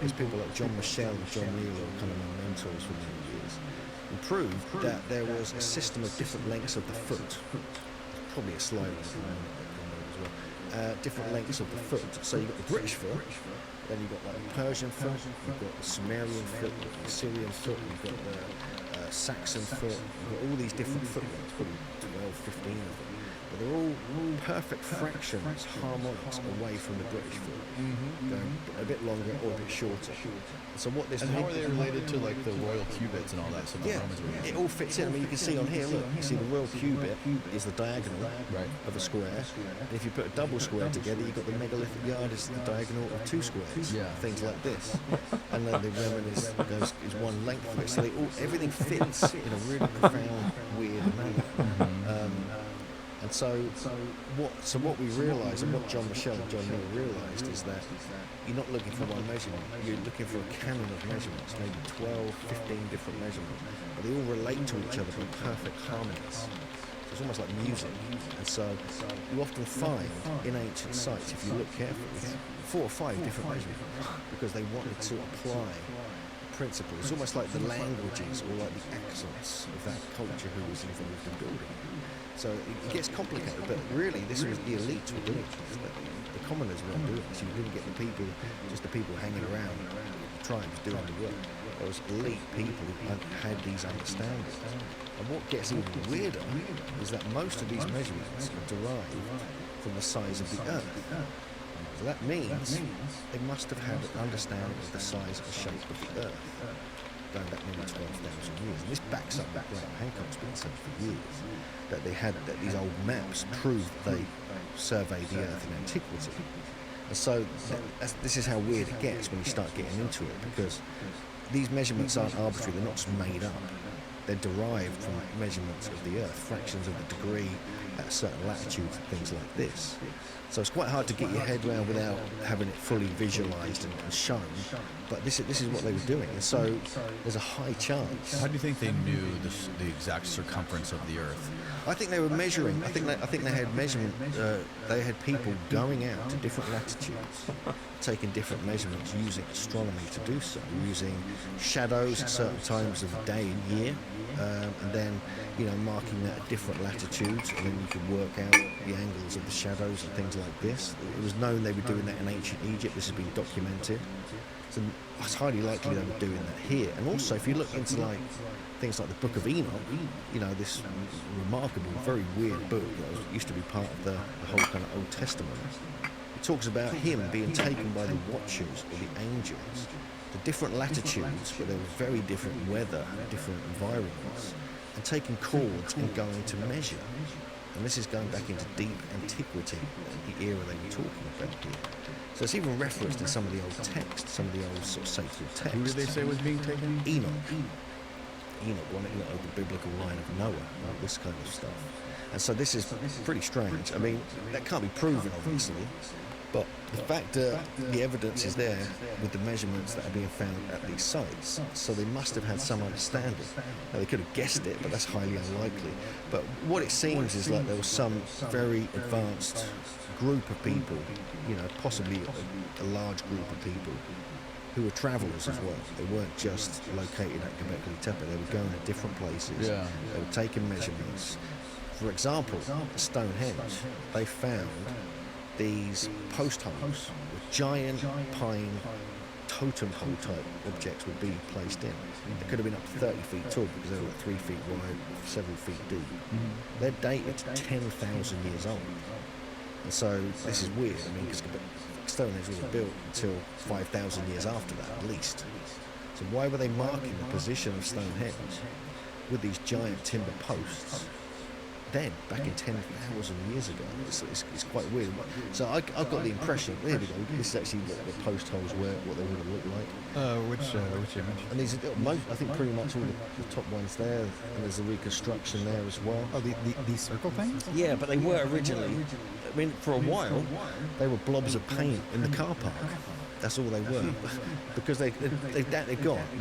It's people like John Michel and John Wheeler, kind of my mentors for many years, and proved that there was a system of different lengths of the foot. Probably a slide on as well. Different lengths of the foot. So you've got the British foot, then you've got like the Persian foot, you've got the Sumerian foot, you've got the Assyrian foot, you've got the Saxon foot, you've got all these different foot lengths, probably 12, 15 of them. But they're all perfect fractions, harmonics away from the British foot, going a bit longer or a bit shorter. So what this And how are they related to like the royal cubits and all that stuff? Yeah, it all fits in. I mean, you can see on here, look, you see the royal cubit is the diagonal of a square. And if you put a double square together, you've got the megalithic yard is the diagonal of two squares. Yeah. Things like this. And then the Roman is one length of it. So everything fits in a really profound, weird manner. And so what we realised, and what John Michel and John Neal realised, is that you're not looking for one measurement, you're looking for a canon of measurements, maybe 12, 15 different measurements, but they all relate to each other by perfect harmonies. So it's almost like music. And so you often find in ancient sites, if you look carefully, 4 or 5 different measurements, because they wanted to apply principles. It's almost like the languages or like the accents of that culture who was involved in building. So it gets complicated, but really this was the elite were doing this. The commoners weren't doing this. You didn't get the people hanging around, the tribes doing the work. There was elite people who had these understandings. And what gets even weirder is that most of these measurements are derived from the size of the Earth. So that means they must have had an understanding of the size and shape of the Earth, going back nearly 12,000 years. And this backs up what Graham Hancock's been saying for years, that these old maps prove that they surveyed the Earth in antiquity. And so this is how weird it gets when you start getting into it, because these measurements aren't arbitrary, they're not just made up. They're derived from measurements of the Earth, fractions of the degree at certain latitudes and things like this. So it's quite hard to get your head around without having it fully visualised and shown. But this is what they were doing, and so there's a high chance. How do you think they knew the exact circumference of the Earth? I think they were measuring. I think they had measurement. They had people going out to different latitudes, taking different measurements, using astronomy to do so, using shadows at certain times of the day and year, and then marking that at different latitudes, and then you could work out the angles of the shadows and things like this. It was known they were doing that in ancient Egypt. This has been documented. So it's highly likely they were doing that here. And also, if you look into things like the Book of Enoch, this remarkable, very weird book that used to be part of the whole kind of Old Testament. It talks about him being taken by the watchers or the angels to different latitudes where there was very different weather and different environments, and taking cords and going to measure. And this is going back into deep antiquity, the era they were talking about here. So it's even referenced in some of the old texts, some of the old sort of sacred texts. Who did they say was being taken? Enoch, one of the biblical line of Noah, this kind of stuff. And so this is pretty strange. I mean, that can't be proven, obviously, but the fact that the evidence is there with the measurements that are being found at these sites, so they must have had some understanding. Now, they could have guessed it, but that's highly unlikely. But what it seems is like there was some very advanced group of people, possibly a large group of people, who were travellers as well. They weren't just located at Göbekli Tepe. They were going to different places. Yeah. They were taking measurements. For example, at Stonehenge, they found these post holes with giant pine totem pole type objects would be placed in. They could have been up to 30 feet tall because they were 3 feet wide, several feet deep. They're dated to 10,000 years old. And so this is weird, I mean, because Stonehenge wasn't built until 5,000 years after that, at least. So why were they marking the position of Stonehenge with these giant timber posts then, back in 10,000 years ago? It's quite weird. So I got the impression, there we go, this is actually what the post holes were, what they would have looked like. Which image? And these are, I think pretty much all the top ones there, and there's a reconstruction there as well. Oh, these circle things? Yeah, but they were originally, I mean, for a while, they were blobs of paint in the car park. That's all they were. Because they're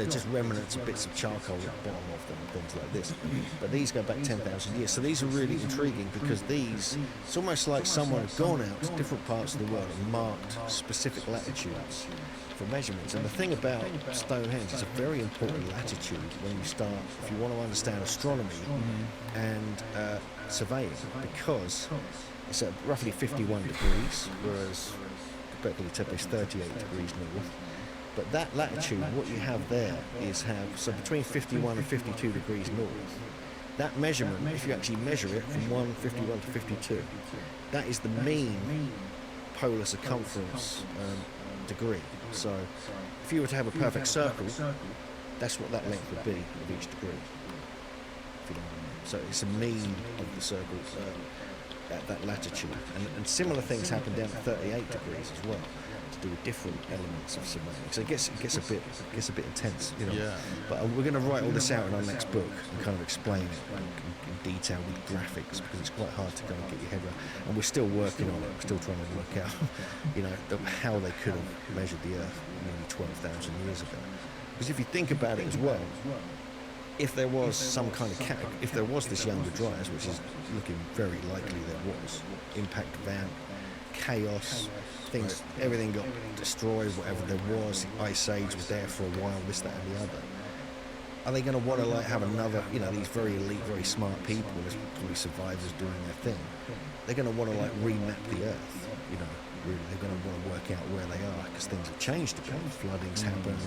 just remnants of bits of charcoal at the bottom of them, things like this. But these go back 10,000 years. So these are really intriguing because it's almost like someone had gone out to different parts of the world and marked specific latitudes for measurements. And the thing about Stonehenge is a very important latitude when you start, if you want to understand astronomy and surveying, because it's at roughly 51 degrees, whereas Göbekli Tepe is 38 degrees north. But that latitude, what you have there is so between 51 and 52 degrees north, that measurement, if you actually measure it from 51 to 52, that is the mean polar circumference degree. So if you were to have a perfect circle, that's what that length would be of each degree. If you know what I mean. So it's a mean of the circle at that latitude. And similar things happen down at 38 degrees as well, to do with different elements of surveying. So it gets a bit intense, you know. Yeah. But we're going to write all this out in our next book and kind of explain it in detail with graphics, because it's quite hard to kind of get your head around. And we're still working on it. We're still trying to work out, you know, how they could have measured the Earth nearly 12,000 years ago. Because if you think about it as well, if there was some kind of if there was this younger Dryas, which is looking very likely there was, impact event, chaos, things, everything got destroyed, whatever there was, the Ice Age was there for a while, this, that and the other. Are they going to want to like have another, you know, these very elite, very smart people, there's probably survivors doing their thing, they're going to want to like remap the Earth, you know, really, they're going to want to work out where they are, because things have changed a bit, flooding's happened,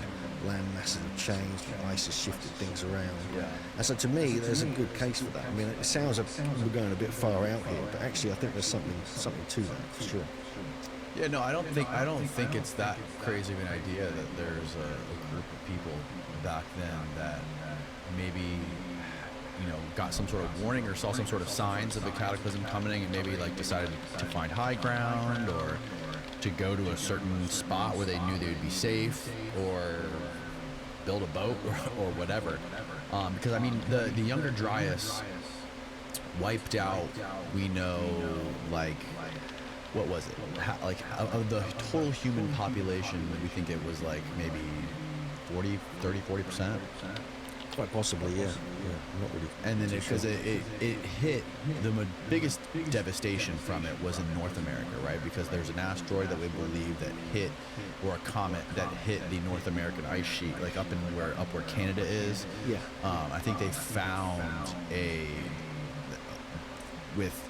land masses have changed, ice has shifted things around. Yeah. And so to me, there's a good case for that. I mean, it sounds we're going a bit far out here, but actually I think there's something to that, for sure. Yeah, no, I don't think it's that crazy of an idea that there's a group of people back then that maybe, you know, got some sort of warning or saw some sort of signs of a cataclysm coming and maybe like decided to find high ground or to go to a certain spot where they knew they would be safe, or build a boat or whatever. Because I mean, the younger Dryas wiped out, we know, like, what was it? Of the total human population, we think it was like maybe 40%. Quite possibly, yeah. Not really. And then because it hit, the biggest devastation from it was in North America, right? Because there's an asteroid that we believe that hit, or a comet that hit the North American ice sheet, like up where Canada is. Yeah. I think they found with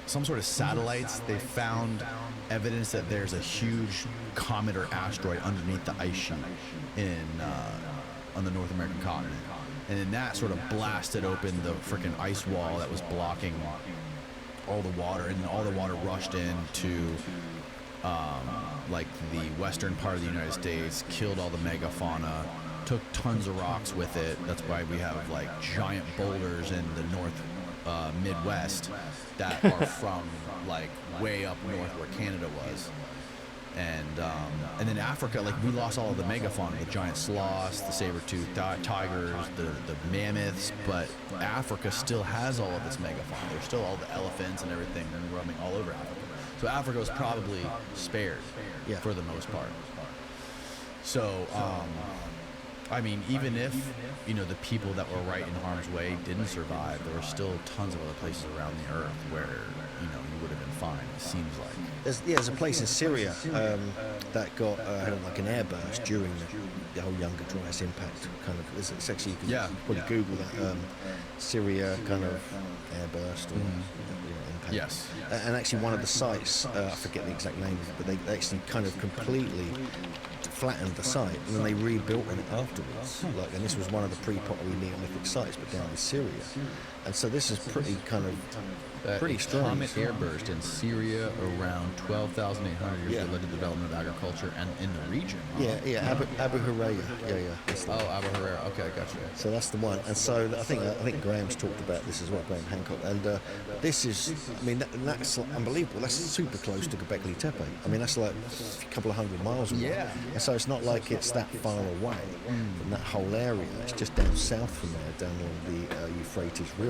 some sort of satellites, they found evidence that there's a huge comet or asteroid underneath the ice sheet on the North American continent. And then that sort of blasted open the freaking ice wall that was blocking all the water, and all the water rushed into like the western part of the United States, killed all the megafauna, took tons of rocks with it. That's why we have like giant boulders in the Midwest that are from like way up north where Canada was. And then Africa, like, we lost all of the megafauna, the giant sloths, the saber-toothed tigers, the mammoths, but Africa still has all of this megafauna. There's still all the elephants and everything roaming all over Africa. So Africa was probably spared for the most part. So, I mean, even if, you know, the people that were right in harm's way didn't survive, there were still tons of other places around the earth where, you know, you would have been fine, it seems like. There's a place in Syria, that got had like an airburst during the whole Younger Dryas impact kind of. It's actually, you can probably Google that Syria kind of airburst or impact. Yes. And actually one of the sites, I forget the exact name of it, but they actually kind of completely flattened the site and then they rebuilt on it afterwards. And this was one of the pre-pottery Neolithic sites, but down in Syria. And so this is pretty kind of pretty strong. Comet airburst in Syria around 12,800 years led to the development of agriculture and in the region. Abu Hurairah. Abu Hurairah. Okay, gotcha. So that's the one. And so I think Graham's talked about this as well, Graham Hancock. And this is, I mean, that's unbelievable. That's super close to Göbekli Tepe. I mean, that's like a couple of 100 miles away. Yeah. And so it's not like it's that far away from that whole area. It's just down south from there, down on the Euphrates River.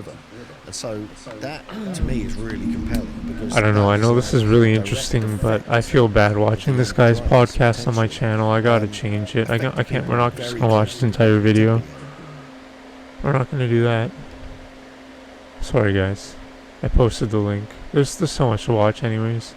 And so that, to me, is really compelling. Because I don't know. I know this is really interesting, but I feel bad watching this guy's podcast on my channel. I gotta change it. I can't. We're not just gonna watch this entire video. We're not gonna do that. Sorry, guys. I posted the link. There's so much to watch, anyways.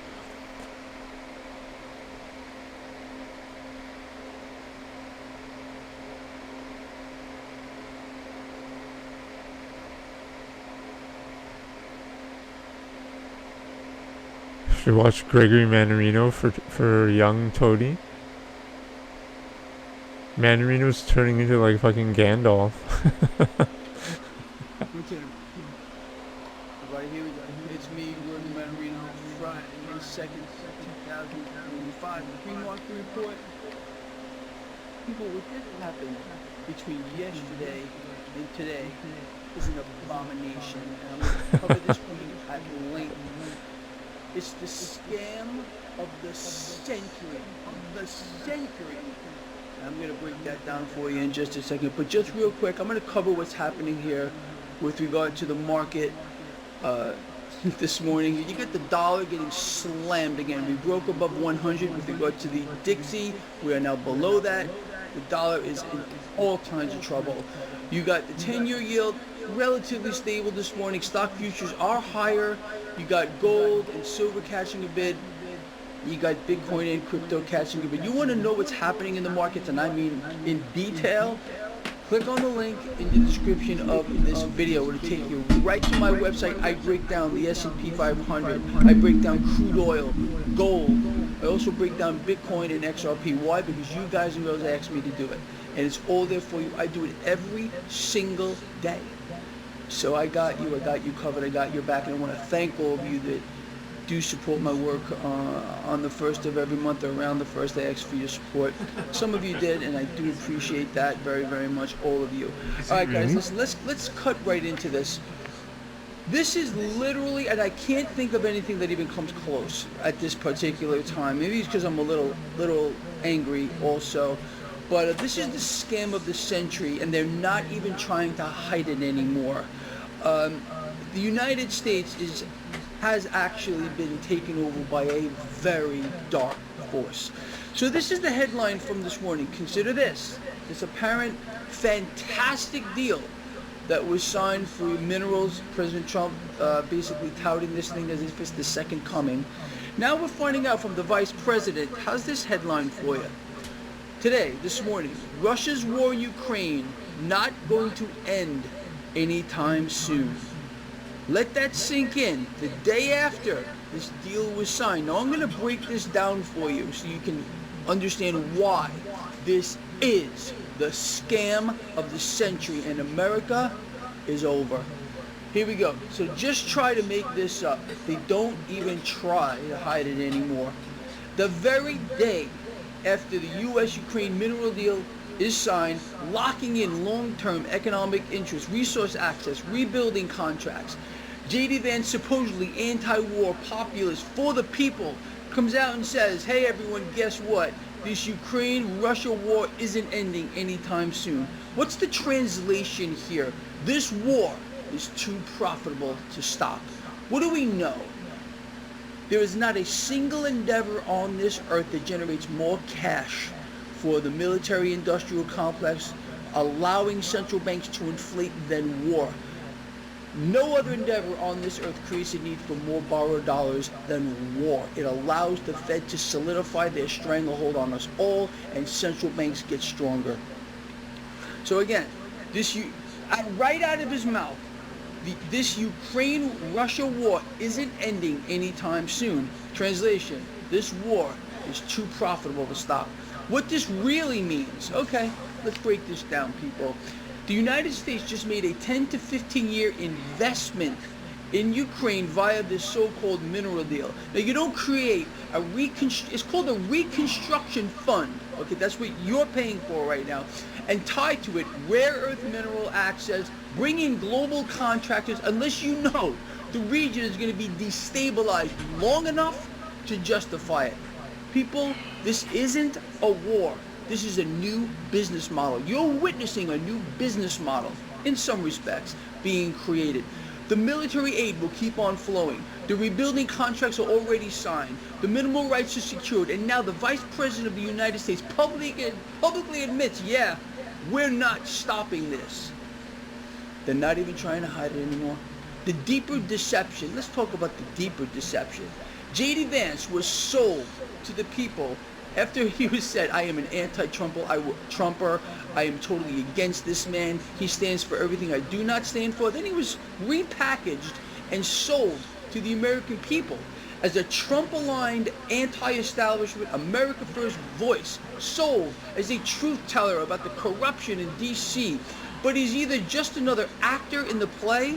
Should watch Gregory Mannarino for young Toady. Mannarino's turning into like fucking Gandalf. Right here we go. It's me, Gregory Mannarino, Friday, May 2nd, 2025. The pre-market report. People, what did happen between yesterday and today is an abomination. And I'm going to cover this for you at length. It's the scam of the century. I'm going to break that down for you in just a second. But just real quick, I'm going to cover what's happening here with regard to the market this morning. You get the dollar getting slammed again. We broke above 100 with regard to the Dixie. We are now below that. The dollar is in all kinds of trouble. You got the 10-year yield relatively stable this morning. Stock futures are higher. You got gold and silver catching a bid. You got Bitcoin and crypto catching a bid. You want to know what's happening in the markets, and I mean in detail? Click on the link in the description of this video. It will take you right to my website. I break down the S&P 500. I break down crude oil, gold. I also break down Bitcoin and XRP. Why? Because you guys and girls asked me to do it. And it's all there for you. I do it every single day. So I got you covered, I got your back, and I want to thank all of you that do support my work on the first of every month, or around the first. I ask for your support. Some of you did, and I do appreciate that very, very much, all of you. All right, guys, listen, let's cut right into this. This is literally, and I can't think of anything that even comes close at this particular time. Maybe it's because I'm a little angry also. But this is the scam of the century, and they're not even trying to hide it anymore. The United States has actually been taken over by a very dark force. So this is the headline from this morning. Consider this apparent fantastic deal that was signed for minerals. President Trump basically touting this thing as if it's the second coming. Now we're finding out from the vice president. How's this headline for you? Today, this morning, Russia's war in Ukraine not going to end anytime soon. Let that sink in. The day after this deal was signed. Now I'm going to break this down for you so you can understand why this is the scam of the century, and America is over. Here we go. So just try to make this up. They don't even try to hide it anymore. The very day after the U.S.-Ukraine mineral deal is signed, locking in long-term economic interests, resource access, rebuilding contracts, J.D. Vance, supposedly anti-war populist for the people, comes out and says, hey everyone, guess what? This Ukraine-Russia war isn't ending anytime soon. What's the translation here? This war is too profitable to stop. What do we know? There is not a single endeavor on this earth that generates more cash for the military-industrial complex, allowing central banks to inflate than war. No other endeavor on this earth creates a need for more borrowed dollars than war. It allows the Fed to solidify their stranglehold on us all, and central banks get stronger. So again, right out of his mouth, this Ukraine-Russia war isn't ending anytime soon. Translation, this war is too profitable to stop. What this really means, okay, let's break this down, people. The United States just made a 10 to 15-year investment in Ukraine via this so-called mineral deal. Now, you don't create it's called a reconstruction fund. Okay, that's what you're paying for right now. And tied to it, rare earth mineral access, bring in global contractors, unless you know the region is going to be destabilized long enough to justify it. People, this isn't a war. This is a new business model. You're witnessing a new business model, in some respects, being created. The military aid will keep on flowing. The rebuilding contracts are already signed. The minimal rights are secured. And now the Vice President of the United States publicly admits, yeah, we're not stopping this. They're not even trying to hide it anymore. The deeper deception, let's talk about the deeper deception. J.D. Vance was sold to the people after he was said, I am an anti-Trumper, I am totally against this man, he stands for everything I do not stand for. Then he was repackaged and sold to the American people as a Trump-aligned, anti-establishment, America First voice, sold as a truth teller about the corruption in D.C. But he's either just another actor in the play,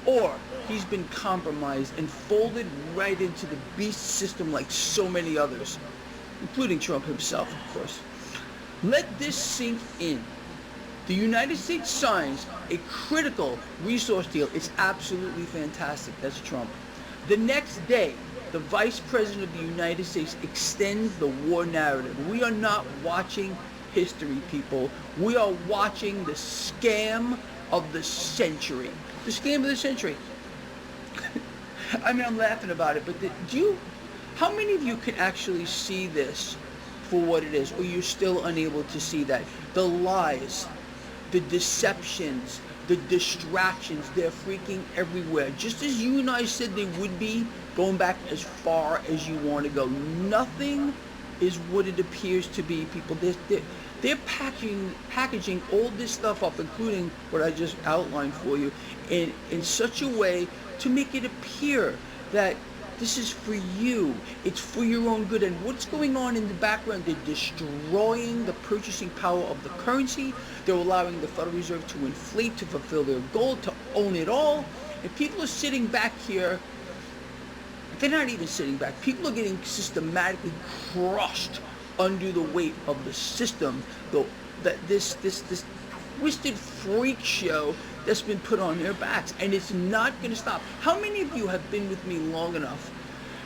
or he's been compromised and folded right into the beast system like so many others, including Trump himself, of course. Let this sink in. The United States signs a critical resource deal. It's absolutely fantastic. That's Trump. The next day, the Vice President of the United States extends the war narrative. We are not watching history, people. We are watching the scam of the century. The scam of the century. I mean, I'm laughing about it, but how many of you can actually see this for what it is, or you're still unable to see that? The lies, the deceptions, the distractions, they're freaking everywhere. Just as you and I said they would be, going back as far as you want to go. Nothing is what it appears to be, people. They're packaging all this stuff up, including what I just outlined for you, in such a way to make it appear that this is for you. It's for your own good. And what's going on in the background? They're destroying the purchasing power of the currency. They're allowing the Federal Reserve to inflate, to fulfill their goal, to own it all. And people are sitting back here. They're not even sitting back. People are getting systematically crushed under the weight of the system. This twisted freak show that's been put on their backs, and it's not going to stop. How many of you have been with me long enough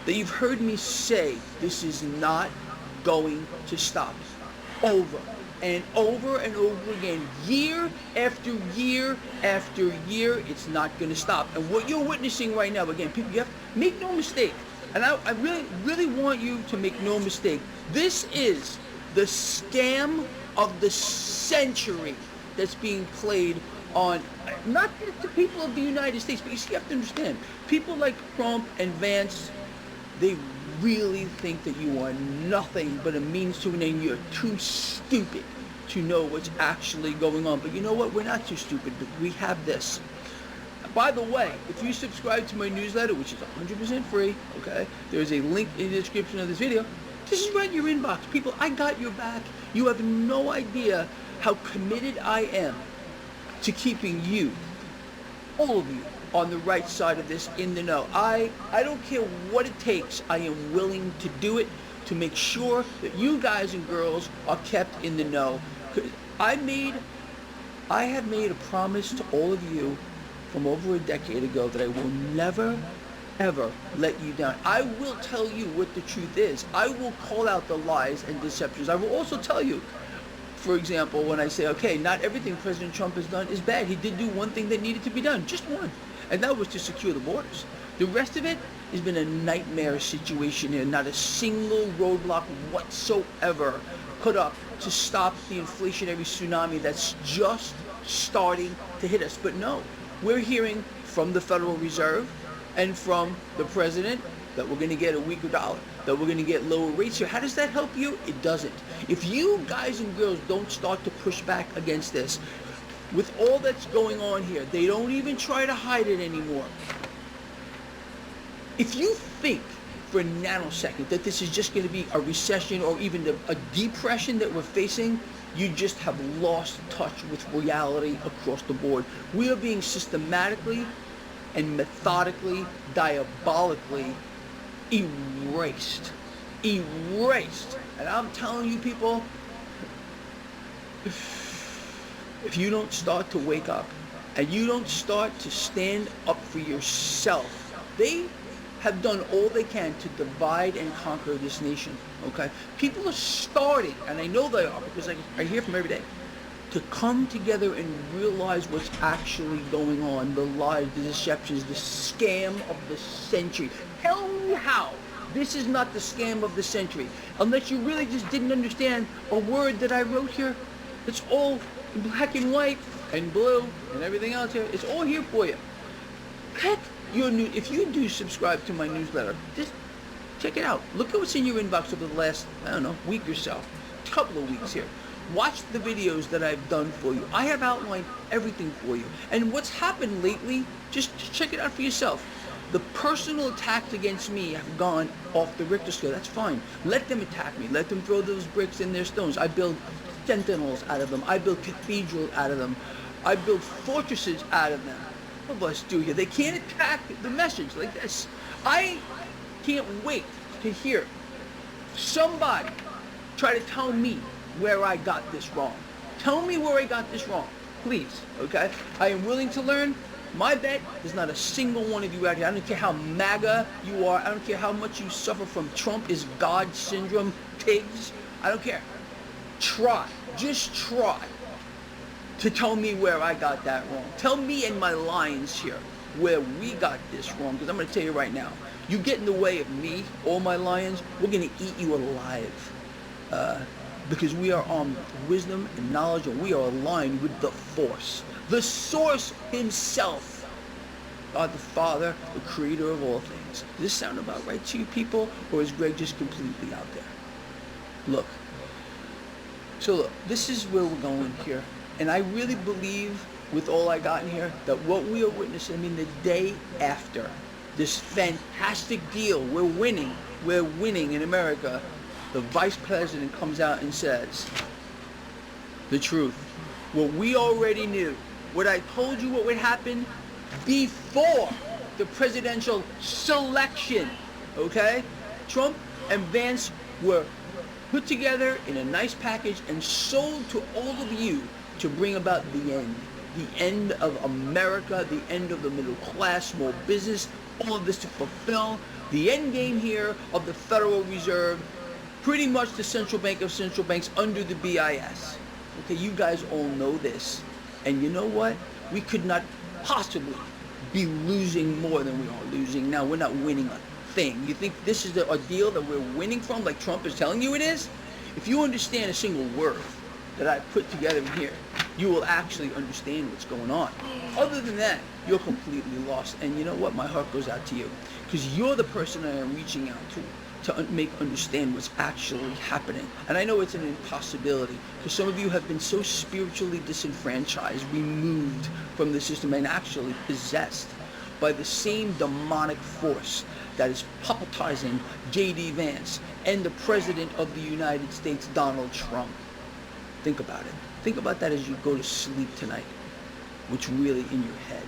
that you've heard me say this is not going to stop? Over and over and over again, year after year after year, it's not going to stop. And what you're witnessing right now, again, people, you have to make no mistake, and I really, really want you to make no mistake. This is the scam of the century that's being played on, not the people of the United States, but you see, you have to understand, people like Trump and Vance, they really think that you are nothing but a means to an end. You're too stupid to know what's actually going on. But you know what? We're not too stupid, but we have this. By the way, if you subscribe to my newsletter, which is 100% free, okay, there's a link in the description of this video. This is right in your inbox. People, I got your back. You have no idea how committed I am to keeping you, all of you, on the right side of this, in the know. I don't care what it takes. I am willing to do it to make sure that you guys and girls are kept in the know. I have made a promise to all of you from over a decade ago that I will never, ever let you down. I will tell you what the truth is. I will call out the lies and deceptions. I will also tell you, for example, when I say, okay, not everything President Trump has done is bad. He did do one thing that needed to be done, just one, and that was to secure the borders. The rest of it has been a nightmare situation here. Not a single roadblock whatsoever put up to stop the inflationary tsunami that's just starting to hit us. But no, we're hearing from the Federal Reserve and from the president that we're going to get a weaker dollar, that we're going to get lower rates here. How does that help you? It doesn't. If you guys and girls don't start to push back against this, with all that's going on here, they don't even try to hide it anymore. If you think for a nanosecond that this is just going to be a recession or even a depression that we're facing, you just have lost touch with reality across the board. We are being systematically and methodically, diabolically erased. And I'm telling you people, if you don't start to wake up and you don't start to stand up for yourself, they have done all they can to divide and conquer this nation, okay? People are starting, and I know they are because I hear from every day, to come together and realize what's actually going on, the lies, the deceptions, the scam of the century. Tell me how this is not the scam of the century, unless you really just didn't understand a word that I wrote here. It's all in black and white and blue and everything else here. It's all here for you. Heck, if you do subscribe to my newsletter, just check it out. Look at what's in your inbox over the last, I don't know, week or so, couple of weeks here. Watch the videos that I've done for you. I have outlined everything for you. And what's happened lately, just check it out for yourself. The personal attacks against me have gone off the Richter scale. That's fine. Let them attack me. Let them throw those bricks and their stones. I build sentinels out of them. I build cathedrals out of them. I build fortresses out of them. What of us do here? They can't attack the message like this. I can't wait to hear somebody try to tell me where I got this wrong. Tell me where I got this wrong, please, okay? I am willing to learn. My bet there's not a single one of you out here. I don't care how MAGA you are. I don't care how much you suffer from Trump is God syndrome, pigs. I don't care. Try, just try to tell me where I got that wrong. Tell me and my lions here where we got this wrong, because I'm going to tell you right now, you get in the way of me, all my lions, we're going to eat you alive. Because we are armed with wisdom and knowledge, and we are aligned with the force, the source himself, God the Father, the creator of all things. Does this sound about right to you people, or is Greg just completely out there? Look, this is where we're going here. And I really believe, with all I got in here, that what we are witnessing, the day after this fantastic deal, we're winning in America, the vice president comes out and says the truth. What we already knew, what I told you what would happen before the presidential selection, okay? Trump and Vance were put together in a nice package and sold to all of you to bring about the end of America, the end of the middle class, small business, all of this to fulfill the end game here of the Federal Reserve, pretty much the central bank of central banks under the BIS. Okay, you guys all know this. And you know what? We could not possibly be losing more than we are losing now. We're not winning a thing. You think this is a deal that we're winning from, like Trump is telling you it is? If you understand a single word that I put together in here, you will actually understand what's going on. Other than that, you're completely lost. And you know what? My heart goes out to you, because you're the person I am reaching out to make understand what's actually happening. And I know it's an impossibility, because some of you have been so spiritually disenfranchised, removed from the system, and actually possessed by the same demonic force that is puppetizing J.D. Vance and the President of the United States, Donald Trump. Think about it. Think about that as you go to sleep tonight. What's really in your head.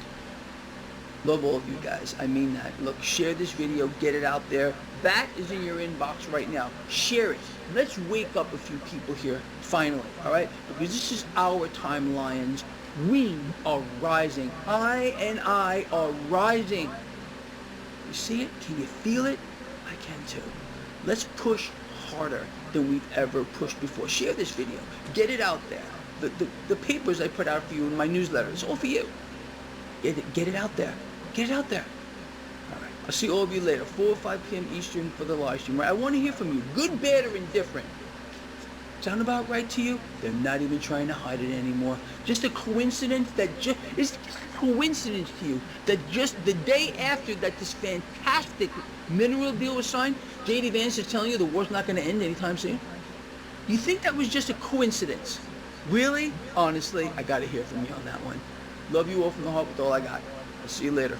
Love all of you guys. I mean that. Look, share this video. Get it out there. That is in your inbox right now. Share it. Let's wake up a few people here, finally, all right? Because this is our time, Lions. We are rising. I are rising. You see it? Can you feel it? I can too. Let's push harder than we've ever pushed before. Share this video. Get it out there. The papers I put out for you in my newsletter, it's all for you. Get it out there. Get it out there. All right. I'll see all of you later, 4 or 5 p.m. Eastern for the live stream. Right? I want to hear from you, good, bad, or indifferent. Sound about right to you? They're not even trying to hide it anymore. Just a coincidence that it's just a coincidence to you that just the day after that this fantastic mineral deal was signed, J.D. Vance is telling you the war's not going to end anytime soon? You think that was just a coincidence? Really? Honestly, I got to hear from you on that one. Love you all from the heart with all I got. I'll see you later.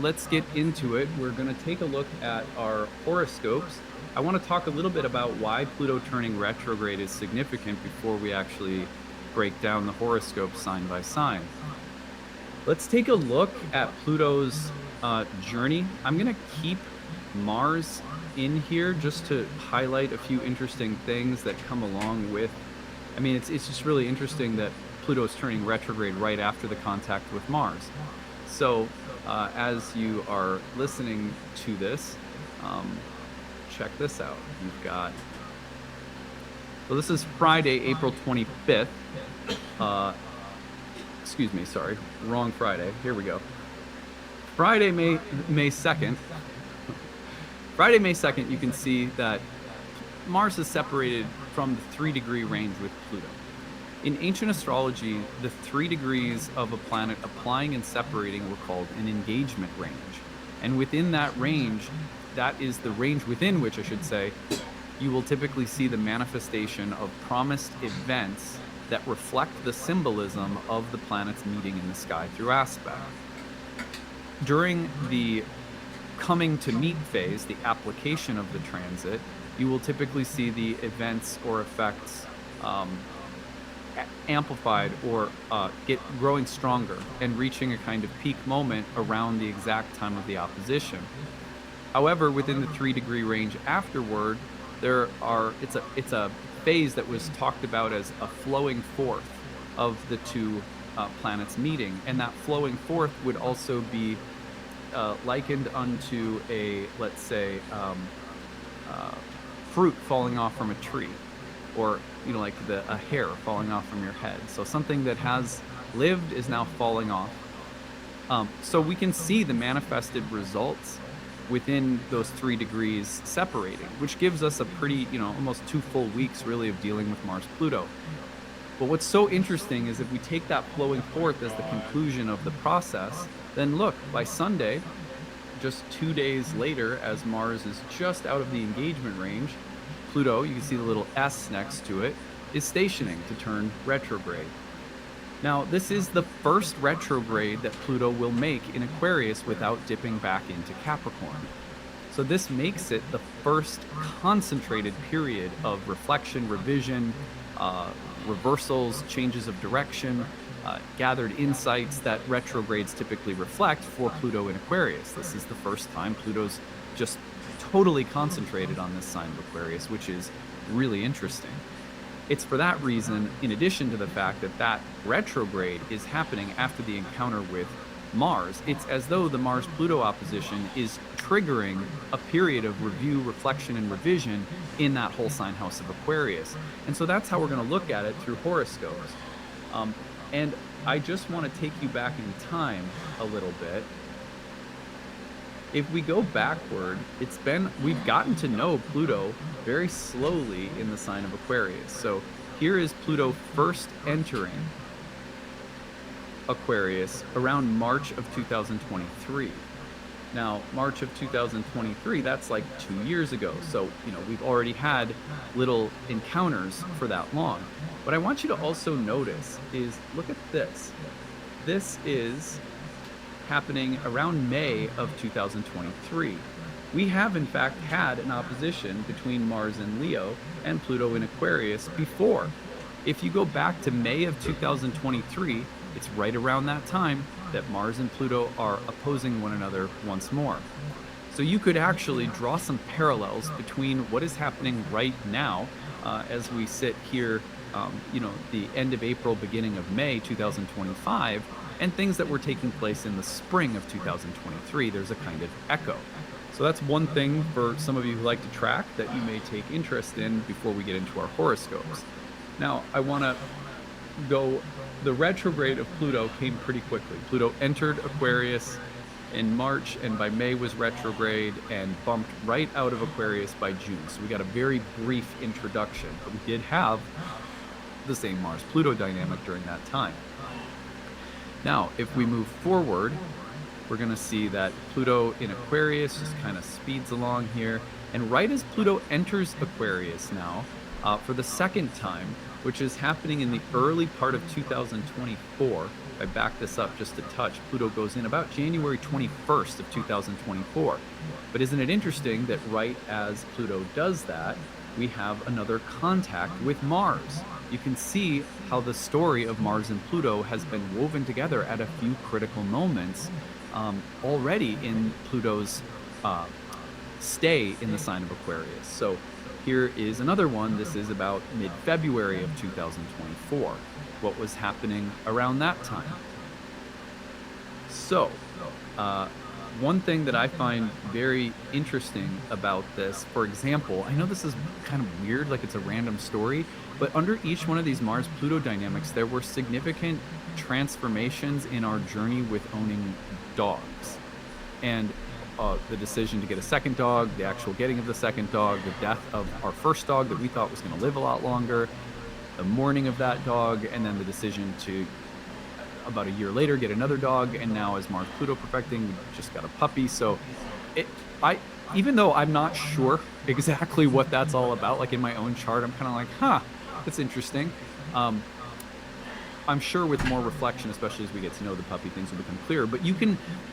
Let's get into it. We're going to take a look at our horoscopes. I want to talk a little bit about why Pluto turning retrograde is significant before we actually break down the horoscope sign by sign. Let's take a look at Pluto's journey. I'm going to keep Mars in here just to highlight a few interesting things that come along with. I mean, it's just really interesting that Pluto's turning retrograde right after the contact with Mars. So as you are listening to this, check this out. You've got, so this is Friday, April 25th. Excuse me, sorry, wrong Friday. Here we go. Friday, May 2nd. Friday, May 2nd, you can see that Mars is separated from the 3-degree range with Pluto. In ancient astrology, the 3 degrees of a planet applying and separating were called an engagement range. And within that range, that is the range within which, I should say, you will typically see the manifestation of promised events that reflect the symbolism of the planets meeting in the sky through aspect. During the coming to meet phase, the application of the transit, you will typically see the events or effects amplified or get growing stronger and reaching a kind of peak moment around the exact time of the opposition. However, within the 3-degree range afterward, it's a phase that was talked about as a flowing forth of the two planets meeting, and that flowing forth would also be likened unto a, let's say, fruit falling off from a tree, or like a hair falling off from your head. So something that has lived is now falling off. So we can see the manifested results within those 3 degrees separating, which gives us a pretty, almost 2 full weeks really of dealing with Mars-Pluto. But what's so interesting is if we take that flowing forth as the conclusion of the process, then look, by Sunday, just 2 days later, as Mars is just out of the engagement range, Pluto, you can see the little S next to it, is stationing to turn retrograde. Now, this is the first retrograde that Pluto will make in Aquarius without dipping back into Capricorn. So this makes it the first concentrated period of reflection, revision, reversals, changes of direction, gathered insights that retrogrades typically reflect for Pluto in Aquarius. This is the first time Pluto's just totally concentrated on this sign of Aquarius, which is really interesting. It's for that reason, in addition to the fact that retrograde is happening after the encounter with Mars, it's as though the Mars-Pluto opposition is triggering a period of review, reflection, and revision in that whole sign house of Aquarius. And so that's how we're going to look at it through horoscopes. And I just want to take you back in time a little bit. If we go backward, we've gotten to know Pluto very slowly in the sign of Aquarius. So here is Pluto first entering Aquarius around March of 2023. Now, March of 2023, that's like 2 years ago. So, we've already had little encounters for that long. What I want you to also notice is, look at this. This is happening around May of 2023. We have, in fact, had an opposition between Mars in Leo and Pluto in Aquarius before. If you go back to May of 2023, it's right around that time that Mars and Pluto are opposing one another once more. So you could actually draw some parallels between what is happening right now as we sit here, the end of April, beginning of May 2025, and things that were taking place in the spring of 2023. There's a kind of echo. So that's one thing for some of you who like to track that you may take interest in before we get into our horoscopes. Now, I want to go, the retrograde of Pluto came pretty quickly. Pluto entered Aquarius in March, and by May was retrograde and bumped right out of Aquarius by June. So we got a very brief introduction, but we did have the same Mars-Pluto dynamic during that time. Now, if we move forward, we're going to see that Pluto in Aquarius just kind of speeds along here. And right as Pluto enters Aquarius now, for the second time, which is happening in the early part of 2024, if I back this up just a touch, Pluto goes in about January 21st of 2024. But isn't it interesting that right as Pluto does that, we have another contact with Mars? You can see how the story of Mars and Pluto has been woven together at a few critical moments already in Pluto's stay in the sign of Aquarius. So here is another one. This is about mid-February of 2024. What was happening around that time? So, one thing that I find very interesting about this, for example, I know this is kind of weird, like it's a random story, but under each one of these Mars-Pluto dynamics, there were significant transformations in our journey with owning dogs. And the decision to get a second dog, the actual getting of the second dog, the death of our first dog that we thought was going to live a lot longer, the mourning of that dog, and then the decision to, about a year later, get another dog. And now as Mars Pluto perfecting, we just got a puppy. So even though I'm not sure exactly what that's all about, like in my own chart, I'm kind of like, that's interesting. I'm sure with more reflection, especially as we get to know the puppy, things will become clearer. But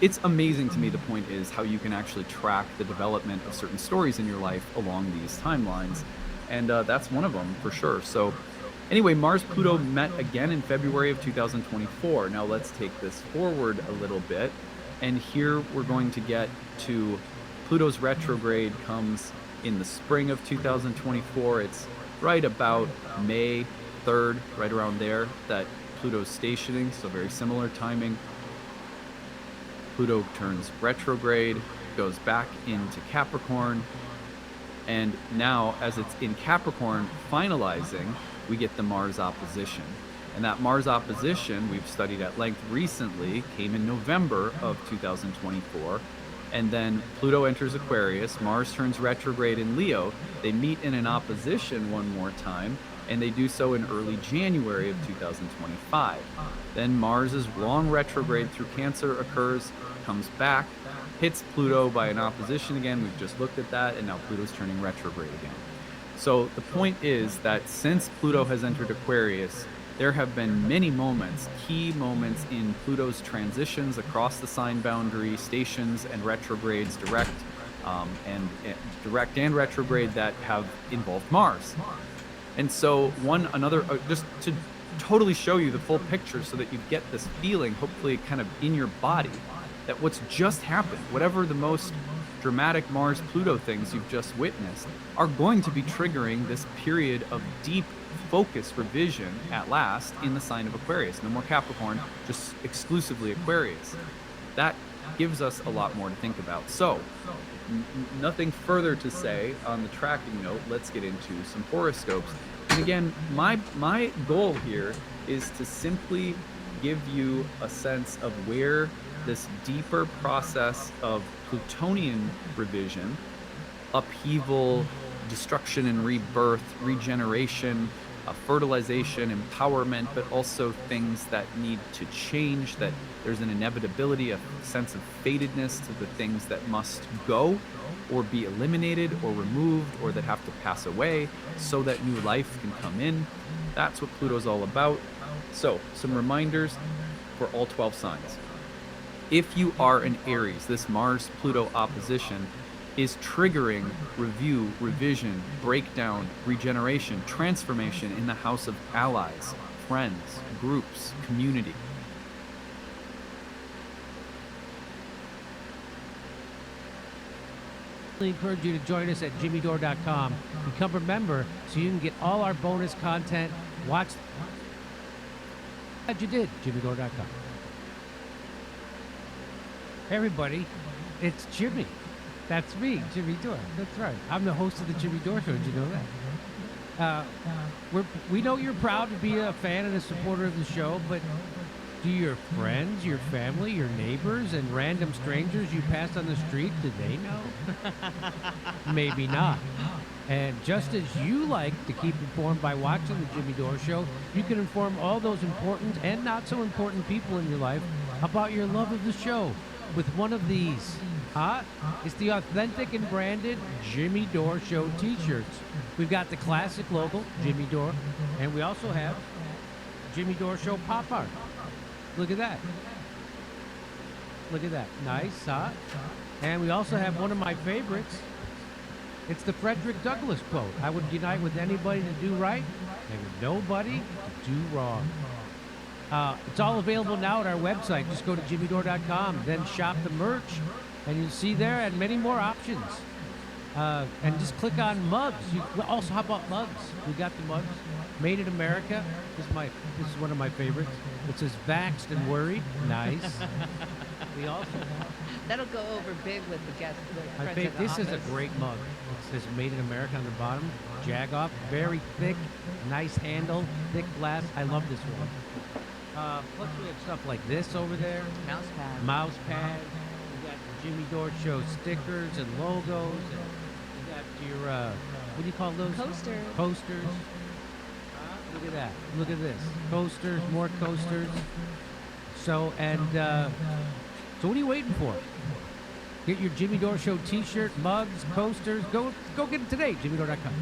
it's amazing to me. The point is how you can actually track the development of certain stories in your life along these timelines. And that's one of them for sure. So anyway, Mars-Pluto met again in February of 2024. Now let's take this forward a little bit. And here we're going to get to Pluto's retrograde comes in the spring of 2024. It's right about May 3rd, right around there, that Pluto's stationing, so very similar timing. Pluto turns retrograde, goes back into Capricorn, and now as it's in Capricorn finalizing, we get the Mars opposition. And that Mars opposition we've studied at length recently came in November of 2024. And then Pluto enters Aquarius, Mars turns retrograde in Leo, they meet in an opposition one more time, and they do so in early January of 2025. Then Mars's long retrograde through Cancer occurs, comes back, hits Pluto by an opposition again. We've just looked at that, and now Pluto's turning retrograde again. So the point is that since Pluto has entered Aquarius, there have been many moments, key moments in Pluto's transitions across the sign boundary, stations and retrogrades, direct and retrograde, that have involved Mars. And so just to totally show you the full picture so that you get this feeling, hopefully kind of in your body, that what's just happened, whatever the most dramatic Mars-Pluto things you've just witnessed, are going to be triggering this period of deep focus revision at last in the sign of Aquarius. No more Capricorn, just exclusively Aquarius. That gives us a lot more to think about. So, nothing further to say on the tracking note. Let's get into some horoscopes. And again, my goal here is to simply give you a sense of where this deeper process of Plutonian revision, upheaval, destruction and rebirth, regeneration, fertilization, empowerment, but also things that need to change, that there's an inevitability, a sense of fatedness to the things that must go or be eliminated or removed or that have to pass away so that new life can come in. That's what Pluto's all about. So, some reminders for all 12 signs. If you are an Aries, this Mars-Pluto opposition is triggering review, revision, breakdown, regeneration, transformation in the house of allies, friends, groups, community. I encourage you to join us at jimmydore.com. Become a member so you can get all our bonus content. Watch. Glad you did. jimmydore.com. Hey everybody, it's Jimmy. That's me, Jimmy Dore. That's right. I'm the host of the Jimmy Dore Show. Did you know that? We know you're proud to be a fan and a supporter of the show, but do your friends, your family, your neighbors, and random strangers you pass on the street, do they know? Maybe not. And just as you like to keep informed by watching the Jimmy Dore Show, you can inform all those important and not so important people in your life about your love of the show with one of these. It's the authentic and branded Jimmy Dore Show t-shirts. We've got the classic logo, Jimmy Dore, and we also have Jimmy Dore Show pop art. Look at that. Look at that. Nice, huh? And we also have one of my favorites. It's the Frederick Douglass quote. I would unite with anybody to do right and with nobody to do wrong. It's all available now at our website. Just go to jimmydore.com, then shop the merch, and you'll see there and many more options. And just click on mugs. Also, how about mugs? We got the mugs. Made in America. This is one of my favorites. It says "Vaxxed and Worried." Nice. We also that'll go over big with the guests. This is a great mug. It says "Made in America" on the bottom. Jag-off, very thick, nice handle, thick glass. I love this one. Plus we have stuff like this over there. Mouse pad. Mouse pad. We got the Jimmy Dore Show stickers and logos. And we got your what do you call those? Coasters. Coasters. Look at that. Look at this. Coasters, more coasters. So what are you waiting for? Get your Jimmy Dore Show t-shirt, mugs, coasters. Go get it today, jimmydore.com.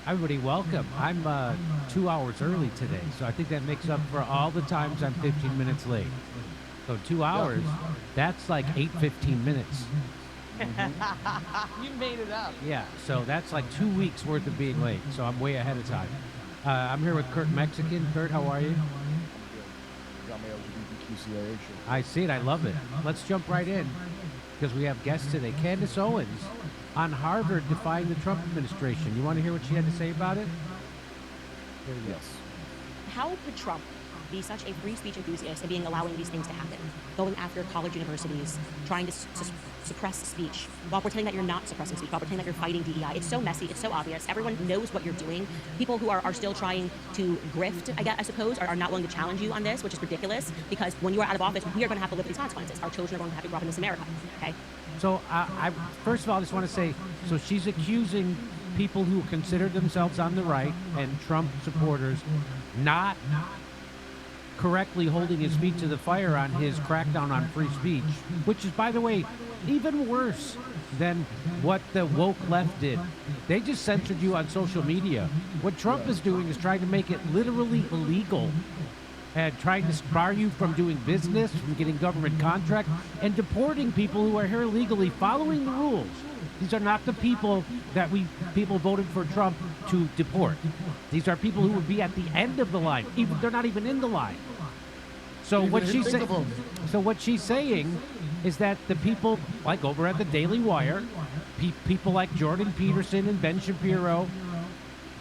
Everybody, welcome. I'm 2 hours early today, so I think that makes up for all the times I'm 15 minutes late. So 2 hours, that's like 15 minutes. You made it up. Yeah, so that's like 2 weeks worth of being late, so I'm way ahead of time. I'm here with Kurt Mexican. Kurt, how are you? Got my LGBTQCIA shirt. I see it. I love it. Let's jump right in because we have guests today. Candace Owens on Harvard defying the Trump administration. You want to hear what she had to say about it? Here we go. How could Trump be such a free speech enthusiast and being allowing these things to happen, going after college universities, trying to suppress speech, while pretending that you're not suppressing speech, while pretending that you're fighting DEI? It's so messy. It's so obvious. Everyone knows what you're doing. People who are still trying to grift, I suppose, are not willing to challenge you on this, which is ridiculous, because when you are out of office, we are going to have to live with these consequences. Our children are going to have to grow up in this America, okay? So I first of all, I just want to say, so she's accusing people who consider themselves on the right and Trump supporters not correctly holding his feet to the fire on his crackdown on free speech, which is, by the way, even worse than what the woke left did. They just censored you on social media. What Trump is doing is trying to make it literally illegal and trying to bar you from doing business, from getting government contracts, and deporting people who are here illegally, following the rules. These are not the people that people voted for Trump to deport. These are people who would be at the end of the line. They're not even in the line. So what she's saying is that the people like over at the Daily Wire, people like Jordan Peterson and Ben Shapiro,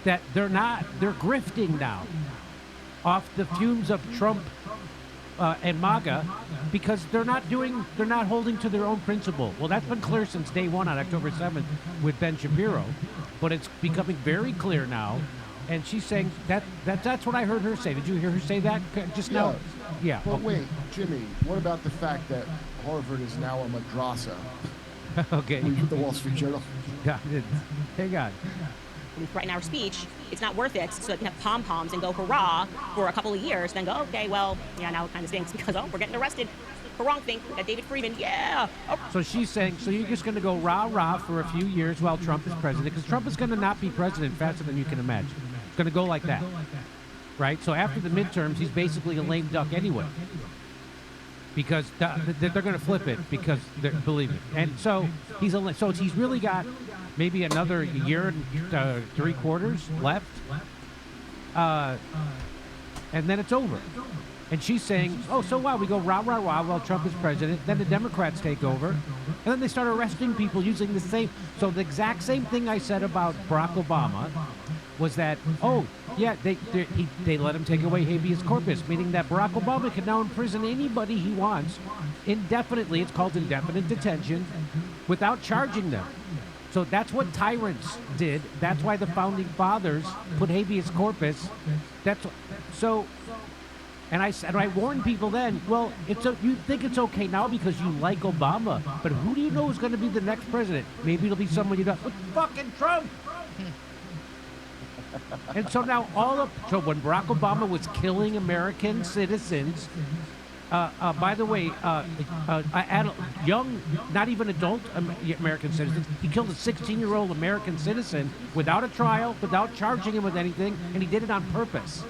that they're grifting now off the fumes of Trump and MAGA, because they're not holding to their own principle. Well, that's been clear since day one on October 7th with Ben Shapiro, but it's becoming very clear now. And she's saying that's what I heard her say. Did you hear her say that just now? Yeah. But wait, Jimmy, what about the fact that Harvard is now a madrasa? Okay. The Wall Street Journal. Yeah. Hang on. We threaten our speech, it's not worth it, so it can have pom-poms and go hurrah for a couple of years, then go, okay, well, yeah, now it kind of stinks because, we're getting arrested for wrong thing. We got David Friedman, yeah. Oh. So she's saying, so you're just going to go rah-rah for a few years while Trump is president, because Trump is going to not be president faster than you can imagine. It's going to go like that, right? So after the midterms, he's basically a lame duck anyway, because they're going to flip it, because believe me. And so he's really got maybe another year and 3 quarters left, and then it's over. And she's saying, so what? We go rah, rah, rah while Trump is president. Then the Democrats take over. And then they start arresting people using the same. So the exact same thing I said about Barack Obama was that, they let him take away habeas corpus, meaning that Barack Obama can now imprison anybody he wants indefinitely. It's called indefinite detention without charging them. So that's what tyrants did. That's why the founding fathers put habeas corpus. And I warned people then, well, you think it's okay now because you like Obama, but who do you know is going to be the next president? Maybe it'll be someone you don't. It's fucking Trump. And so now so when Barack Obama was killing American citizens, by the way, young, not even adult American citizens, he killed a 16-year-old American citizen without a trial, without charging him with anything, and he did it on purpose.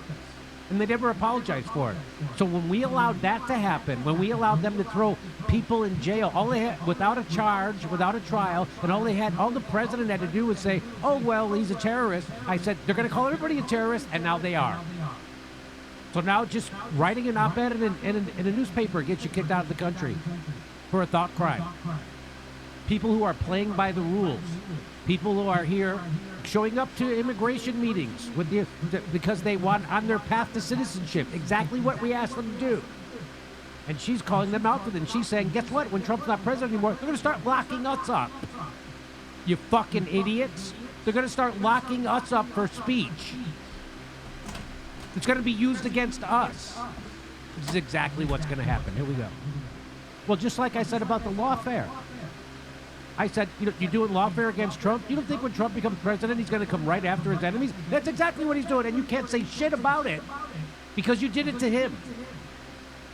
And they never apologized for it. So when we allowed that to happen, when we allowed them to throw people in jail, all they had, without a charge, without a trial, and all the president had to do was say, oh, well, he's a terrorist. I said, they're going to call everybody a terrorist, and now they are. So now just writing an op-ed in a newspaper gets you kicked out of the country for a thought crime. People who are playing by the rules. People who are here showing up to immigration meetings because they want on their path to citizenship, exactly what we asked them to do. And she's calling them out for them. She's saying, guess what? When Trump's not president anymore, they're going to start locking us up. You fucking idiots. They're going to start locking us up for speech. It's going to be used against us. This is exactly what's going to happen. Here we go. Well, just like I said about the lawfare. I said, you're doing lawfare against Trump? You don't think when Trump becomes president, he's going to come right after his enemies? That's exactly what he's doing, and you can't say shit about it because you did it to him.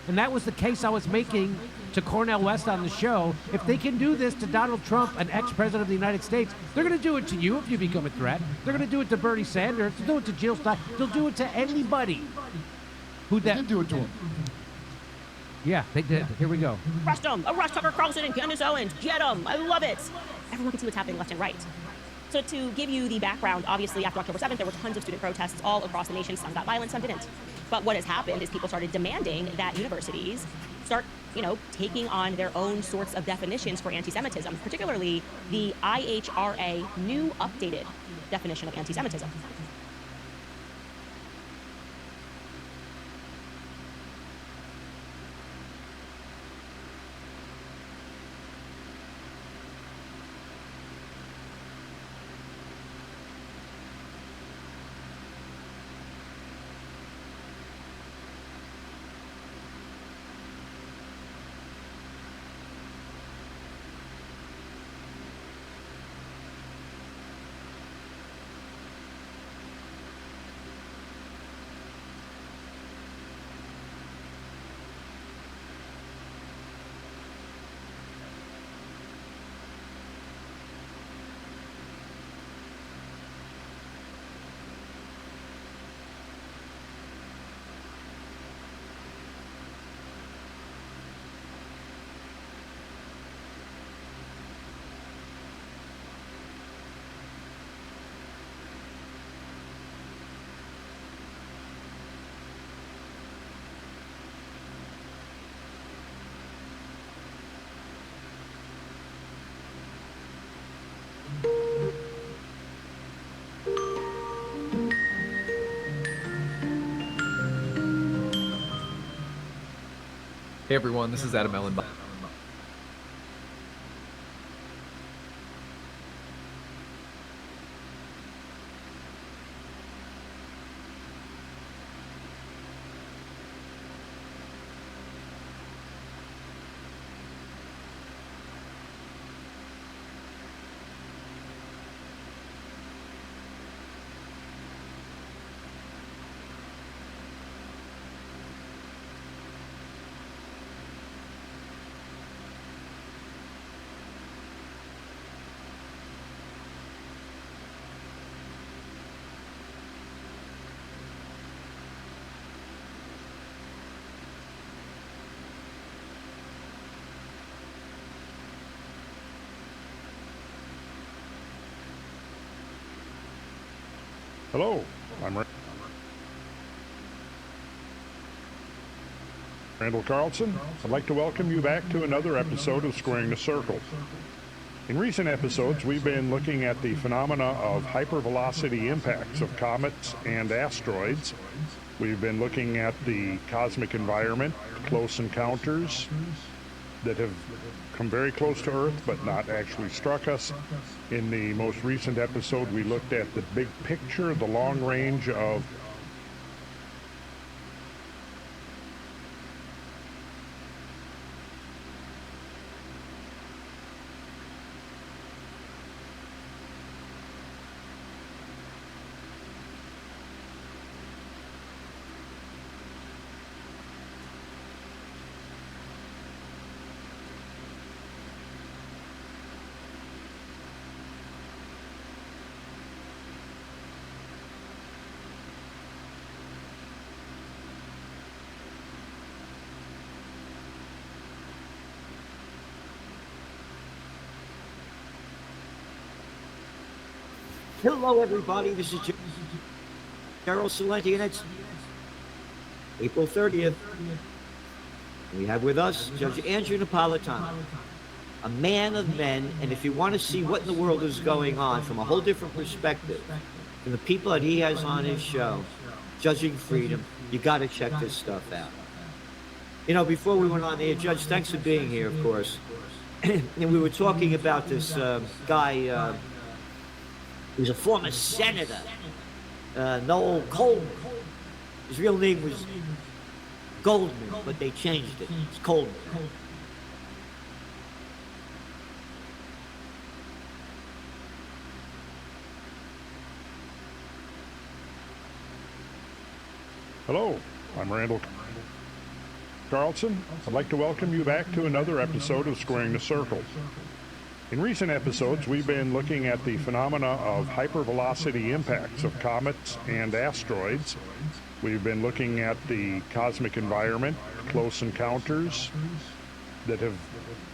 And that was the case I was making to Cornel West on the show. If they can do this to Donald Trump, an ex-president of the United States, they're going to do it to you if you become a threat. They're going to do it to Bernie Sanders. They'll do it to Jill Stein. They'll do it to anybody. They did do it to him. Yeah, they did. Here we go. Arrest him! Arrest Tucker Carlson and Candace Owens! Get him! I love it! Everyone can see what's happening left and right. So to give you the background, obviously after October 7th, there were tons of student protests all across the nation. Some got violent, some didn't. But what has happened is people started demanding that universities start, taking on their own sorts of definitions for anti-Semitism, particularly the IHRA new updated definition of anti-Semitism. Hey everyone, this is Adam Ellenbach. Hello, I'm Randall Carlson. I'd like to welcome you back to another episode of Squaring the Circle. In recent episodes, we've been looking at the phenomena of hypervelocity impacts of comets and asteroids. We've been looking at the cosmic environment, close encounters that have come very close to Earth but not actually struck us. In the most recent episode, we looked at the big picture, the long range of Hello, everybody. This is Gerald Salenti, and it's April 30th. We have with us Judge Andrew Napolitano, a man of men, and if you want to see what in the world is going on from a whole different perspective, from the people that he has on his show, Judging Freedom, you got to check this stuff out. You know, before we went on the air, Judge, thanks for being here, of course. And we were talking about this guy, he was a former senator, Noel Coleman. His real name was Goldman, but they changed it. It's Coleman. Hello, I'm Randall. Carlson. I'd like to welcome you back to another episode of Squaring the Circle. In recent episodes, we've been looking at the phenomena of hypervelocity impacts of comets and asteroids. We've been looking at the cosmic environment, close encounters that have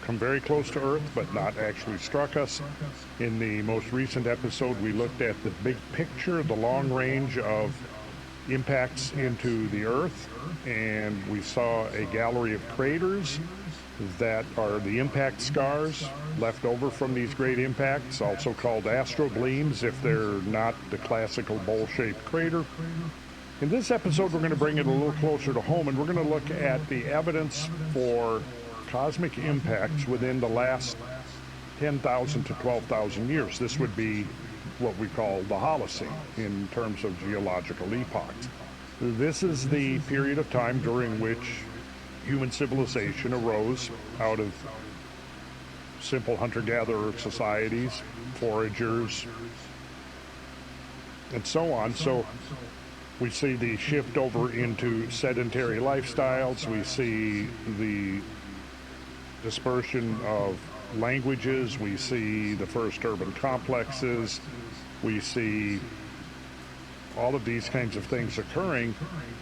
come very close to Earth but not actually struck us. In the most recent episode, we looked at the big picture, the long range of impacts into the Earth, and we saw a gallery of craters that are the impact scars left over from these great impacts, also called astrobleeds if they're not the classical bowl-shaped crater. In this episode, we're going to bring it a little closer to home, and we're going to look at the evidence for cosmic impacts within the last 10,000 to 12,000 years. This would be what we call the Holocene in terms of geological epochs. This is the period of time during which human civilization arose out of simple hunter-gatherer societies, foragers, and so on. So we see the shift over into sedentary lifestyles. We see the dispersion of languages. We see the first urban complexes. We see all of these kinds of things occurring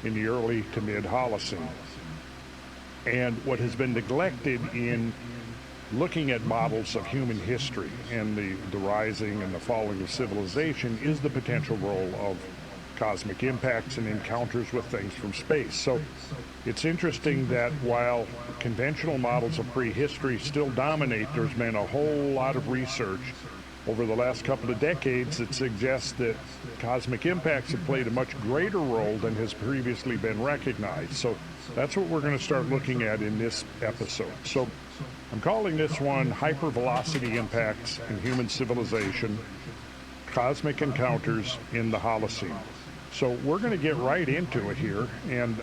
in the early to mid Holocene. And what has been neglected in looking at models of human history and the rising and the falling of civilization is the potential role of cosmic impacts and encounters with things from space. So it's interesting that while conventional models of prehistory still dominate, there's been a whole lot of research over the last couple of decades that suggests that cosmic impacts have played a much greater role than has previously been recognized. So that's what we're going to start looking at in this episode. So I'm calling this one Hypervelocity Impacts in Human Civilization, Cosmic Encounters in the Holocene. So we're going to get right into it here, and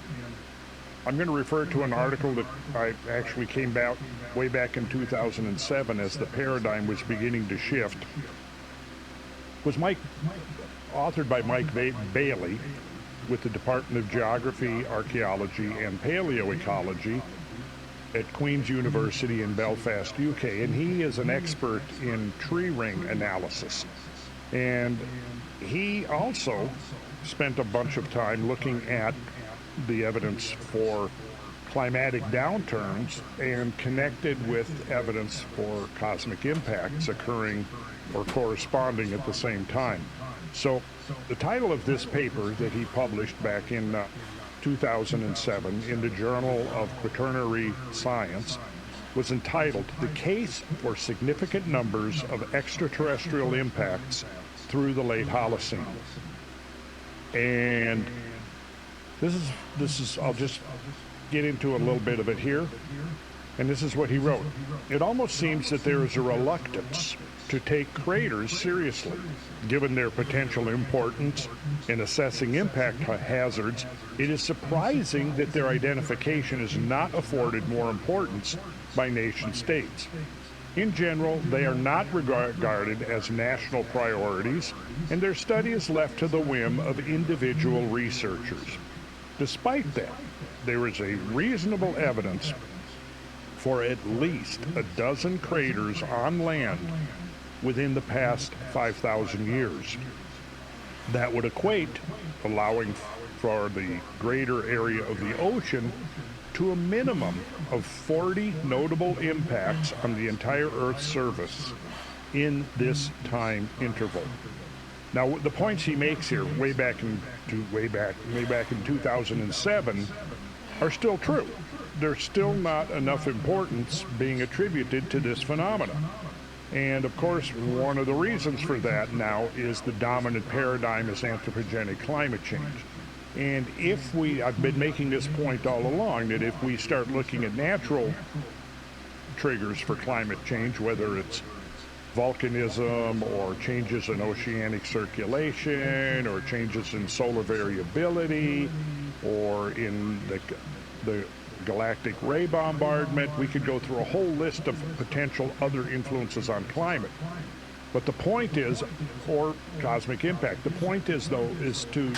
I'm going to refer to an article that I actually came out way back in 2007 as the paradigm was beginning to shift. It was authored by Mike Bailey with the Department of Geography, Archaeology, and Paleoecology at Queen's University in Belfast, UK, and he is an expert in tree ring analysis. And he also spent a bunch of time looking at the evidence for climatic downturns and connected with evidence for cosmic impacts occurring or corresponding at the same time. So the title of this paper that he published back in 2007 in the Journal of Quaternary Science was entitled "The Case for Significant Numbers of Extraterrestrial Impacts Through the Late Holocene." And this is I'll just get into a little bit of it here. And this is what he wrote. "It almost seems that there is a reluctance to take craters seriously, given their potential importance in assessing impact hazards. It is surprising that their identification is not afforded more importance by nation states. In general, they are not regarded as national priorities, and their study is left to the whim of individual researchers. Despite that, there is a reasonable evidence for at least a dozen craters on land within the past 5,000 years. That would equate, allowing for the greater area of the ocean, to a minimum of 40 notable impacts on the entire Earth's surface in this time interval." Now, the points he makes here, way back in 2007, are still true. There's still not enough importance being attributed to this phenomenon. And of course, one of the reasons for that now is the dominant paradigm is anthropogenic climate change. And I've been making this point all along, that if we start looking at natural triggers for climate change, whether it's volcanism or changes in oceanic circulation or changes in solar variability or in the galactic ray bombardment, we could go through a whole list of potential other influences on climate. But the point is, or cosmic impact, the point is, though, is to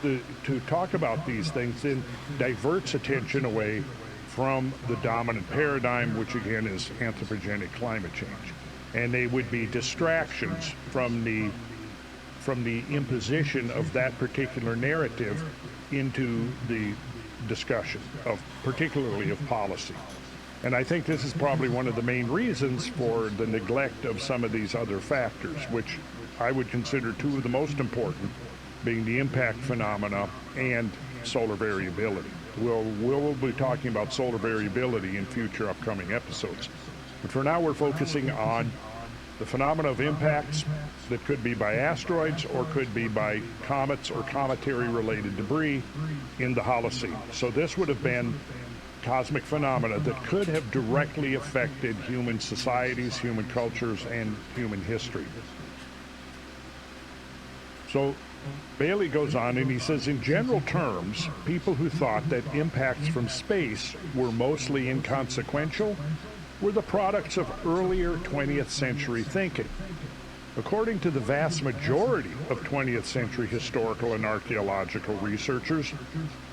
to talk about these things then diverts attention away from the dominant paradigm, which again is anthropogenic climate change. And they would be distractions from the imposition of that particular narrative into the discussion of, particularly of policy. And I think this is probably one of the main reasons for the neglect of some of these other factors, which I would consider two of the most important, being the impact phenomena and solar variability. We'll be talking about solar variability in future upcoming episodes. But for now, we're focusing on the phenomena of impacts that could be by asteroids or could be by comets or cometary-related debris in the Holocene. So this would have been cosmic phenomena that could have directly affected human societies, human cultures, and human history. So Bailey goes on and he says, in general terms, people who thought that impacts from space were mostly inconsequential were the products of earlier 20th century thinking. According to the vast majority of 20th century historical and archaeological researchers,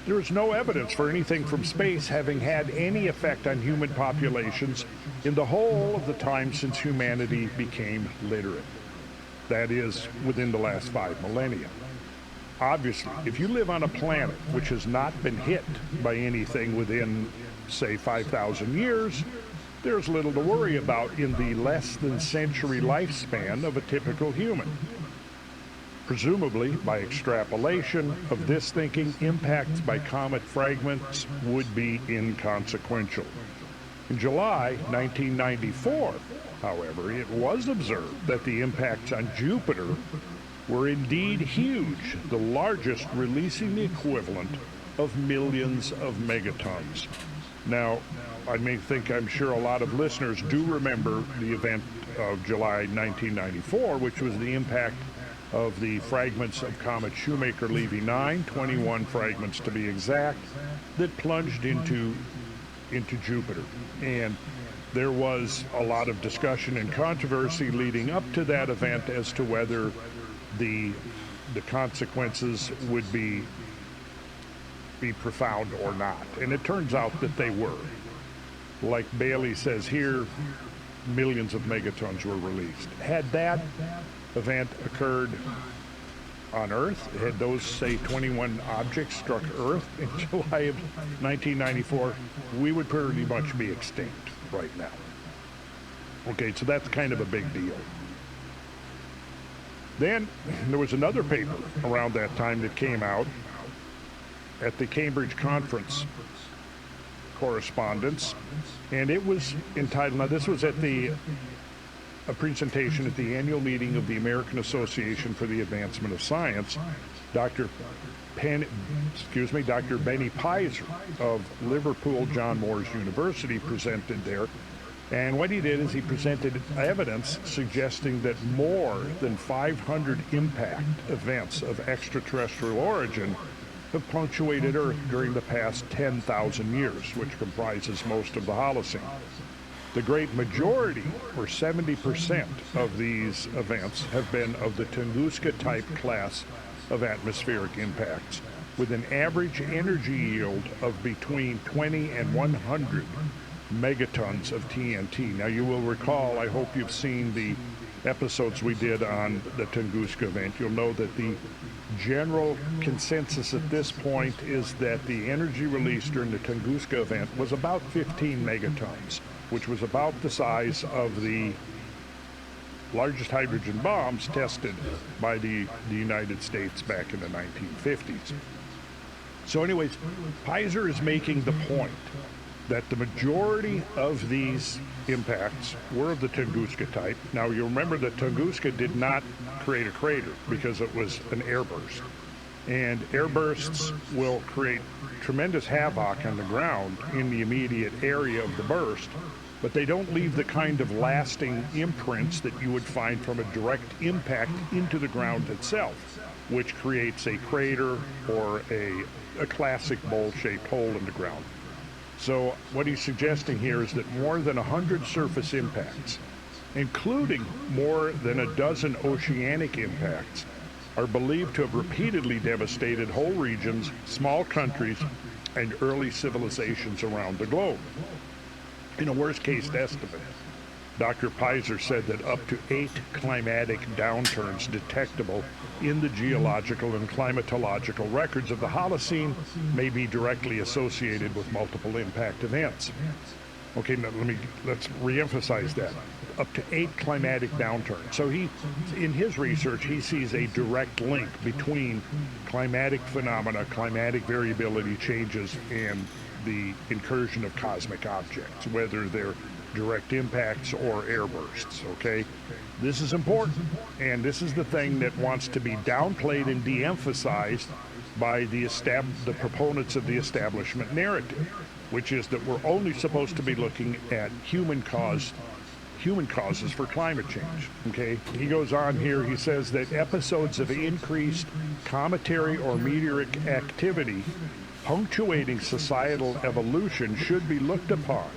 there is no evidence for anything from space having had any effect on human populations in the whole of the time since humanity became literate. That is, within the last 5 millennia. Obviously, if you live on a planet which has not been hit by anything within, say, 5,000 years, there's little to worry about in the less than century lifespan of a typical human. Presumably, by extrapolation of this thinking, impacts by comet fragments would be inconsequential. In July 1994, however, it was observed that the impacts on Jupiter were indeed huge, the largest releasing the equivalent of millions of megatons. Now, I'm sure a lot of listeners do remember the event of July 1994, which was the impact of the fragments of comet Shoemaker-Levy 9, 21 fragments to be exact, that plunged into Jupiter. And there was a lot of discussion and controversy leading up to that event as to whether the consequences would be profound or not. And it turns out that they were. Like Bailey says here, millions of megatons were released. Had that event occurred on Earth, had those, say, 21 objects struck Earth in July of 1994, we would pretty much be extinct right now. Okay, so that's kind of a big deal. Then there was another paper around that time that came out at the Cambridge Conference Correspondence, and it was entitled, now this was at a presentation at the annual meeting of the American Association for the Advancement of Science. Dr. Benny Pizer of Liverpool John Moores University presented there. And what he did is he presented evidence suggesting that more than 500 impact events of extraterrestrial origin have punctuated Earth during the past 10,000 years, which comprises most of the Holocene. The great majority, or 70% of these events, have been of the Tunguska-type class of atmospheric impacts, with an average energy yield of between 20 and 100 megatons of TNT. Now, you will recall, I hope you've seen the episodes we did on the Tunguska event. You'll know that the general consensus at this point is that the energy released during the Tunguska event was about 15 megatons, which was about the size of the largest hydrogen bombs tested by the United States back in the 1950s. So anyways, Pizer is making the point that the majority of these impacts were of the Tunguska type. Now, you remember that Tunguska did not create a crater because it was an airburst. And airbursts will create tremendous havoc on the ground in the immediate area of the burst, but they don't leave the kind of lasting imprints that you would find from a direct impact into the ground itself, which creates a crater or a classic bowl-shaped hole in the ground. So what he's suggesting here is that more than 100 surface impacts, including more than a dozen oceanic impacts, are believed to have repeatedly devastated whole regions, small countries, and early civilizations around the globe. In a worst-case estimate, Dr. Pizer said that up to 8 climatic downturns detectable in the geological and climatological records of the Holocene may be directly associated with multiple impact events. Okay, now let's reemphasize that. Up to 8 climatic downturns. So in his research, he sees a direct link between climatic phenomena, climatic variability changes, and the incursion of cosmic objects, whether they're direct impacts or airbursts, okay? This is important, and this is the thing that wants to be downplayed and de-emphasized by the proponents of the establishment narrative, which is that we're only supposed to be looking at human causes for climate change, okay? He goes on here, he says that episodes of increased cometary or meteoric activity punctuating societal evolution should be looked upon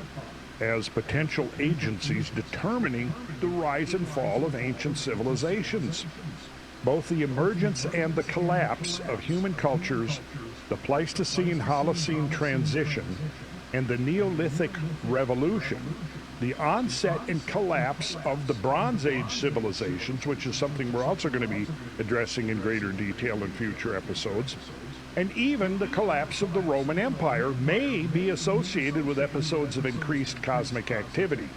as potential agencies determining the rise and fall of ancient civilizations. Both the emergence and the collapse of human cultures, the Pleistocene-Holocene transition, and the Neolithic revolution, the onset and collapse of the Bronze Age civilizations, which is something we're also going to be addressing in greater detail in future episodes, and even the collapse of the Roman Empire may be associated with episodes of increased cosmic activity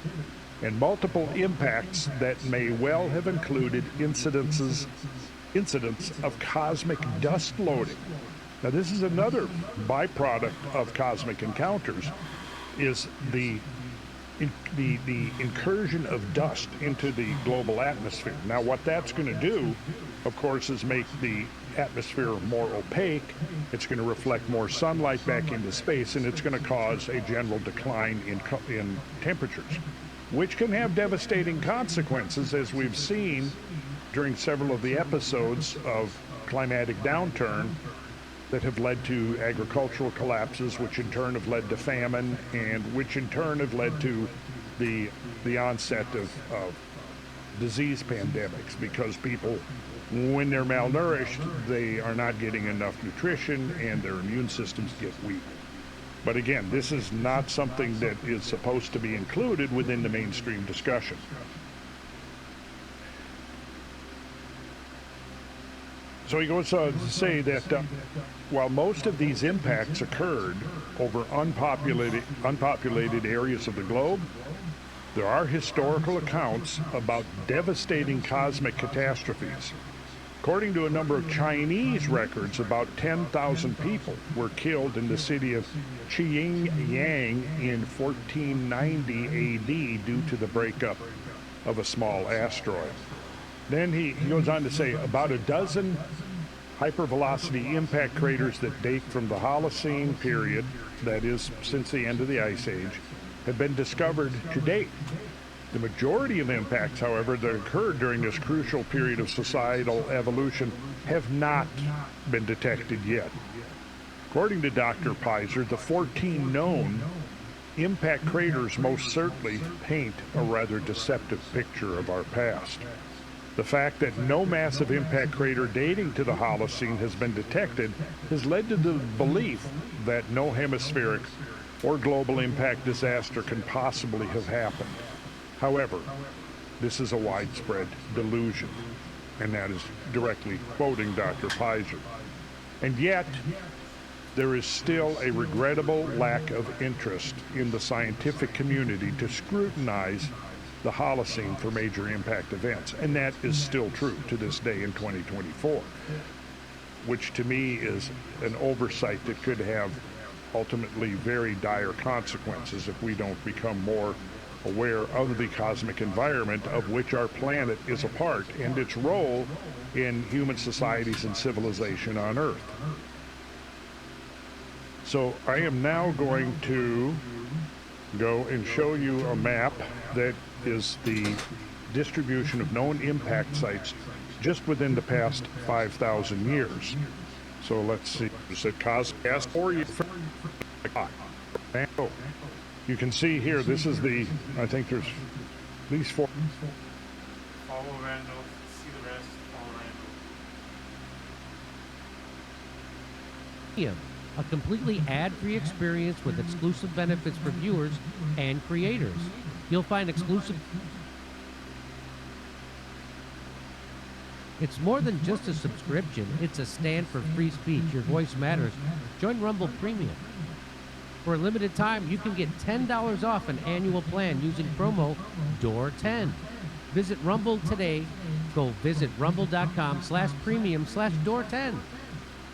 and multiple impacts that may well have included incidents of cosmic dust loading. Now, this is another byproduct of cosmic encounters, is the incursion of dust into the global atmosphere. Now, what that's going to do, of course, is make the atmosphere more opaque. It's going to reflect more sunlight back into space, and it's going to cause a general decline in temperatures, which can have devastating consequences, as we've seen during several of the episodes of climatic downturn that have led to agricultural collapses, which in turn have led to famine, and which in turn have led to the onset of disease pandemics, because people, when they're malnourished, they are not getting enough nutrition and their immune systems get weak. But again, this is not something that is supposed to be included within the mainstream discussion. So he goes on to say that while most of these impacts occurred over unpopulated areas of the globe, there are historical accounts about devastating cosmic catastrophes. According to a number of Chinese records, about 10,000 people were killed in the city of Qiangyang in 1490 AD due to the breakup of a small asteroid. Then he goes on to say about a dozen hypervelocity impact craters that date from the Holocene period, that is, since the end of the Ice Age, have been discovered to date. The majority of impacts, however, that occurred during this crucial period of societal evolution have not been detected yet. According to Dr. Pizer, the 14 known impact craters most certainly paint a rather deceptive picture of our past. The fact that no massive impact crater dating to the Holocene has been detected has led to the belief that no hemispheric or global impact disaster can possibly have happened. However, this is a widespread delusion, and that is directly quoting Dr. Pizer. And yet, there is still a regrettable lack of interest in the scientific community to scrutinize the Holocene for major impact events, and that is still true to this day in 2024, which to me is an oversight that could have ultimately very dire consequences if we don't become more aware of the cosmic environment of which our planet is a part and its role in human societies and civilization on Earth. So I am now going to go and show you a map that is the distribution of known impact sites just within the past 5,000 years. So let's see. Is it Cosmos 4 years? You can see here, this is the, I think there's at least 4. Follow Randall, see the rest, follow Premium, a completely ad-free experience with exclusive benefits for viewers and creators. You'll find exclusive... It's more than just a subscription. It's a stand for free speech. Your voice matters. Join Rumble Premium. For a limited time, you can get $10 off an annual plan using promo DOOR10. Visit Rumble today. Go visit rumble.com/premium/DOOR10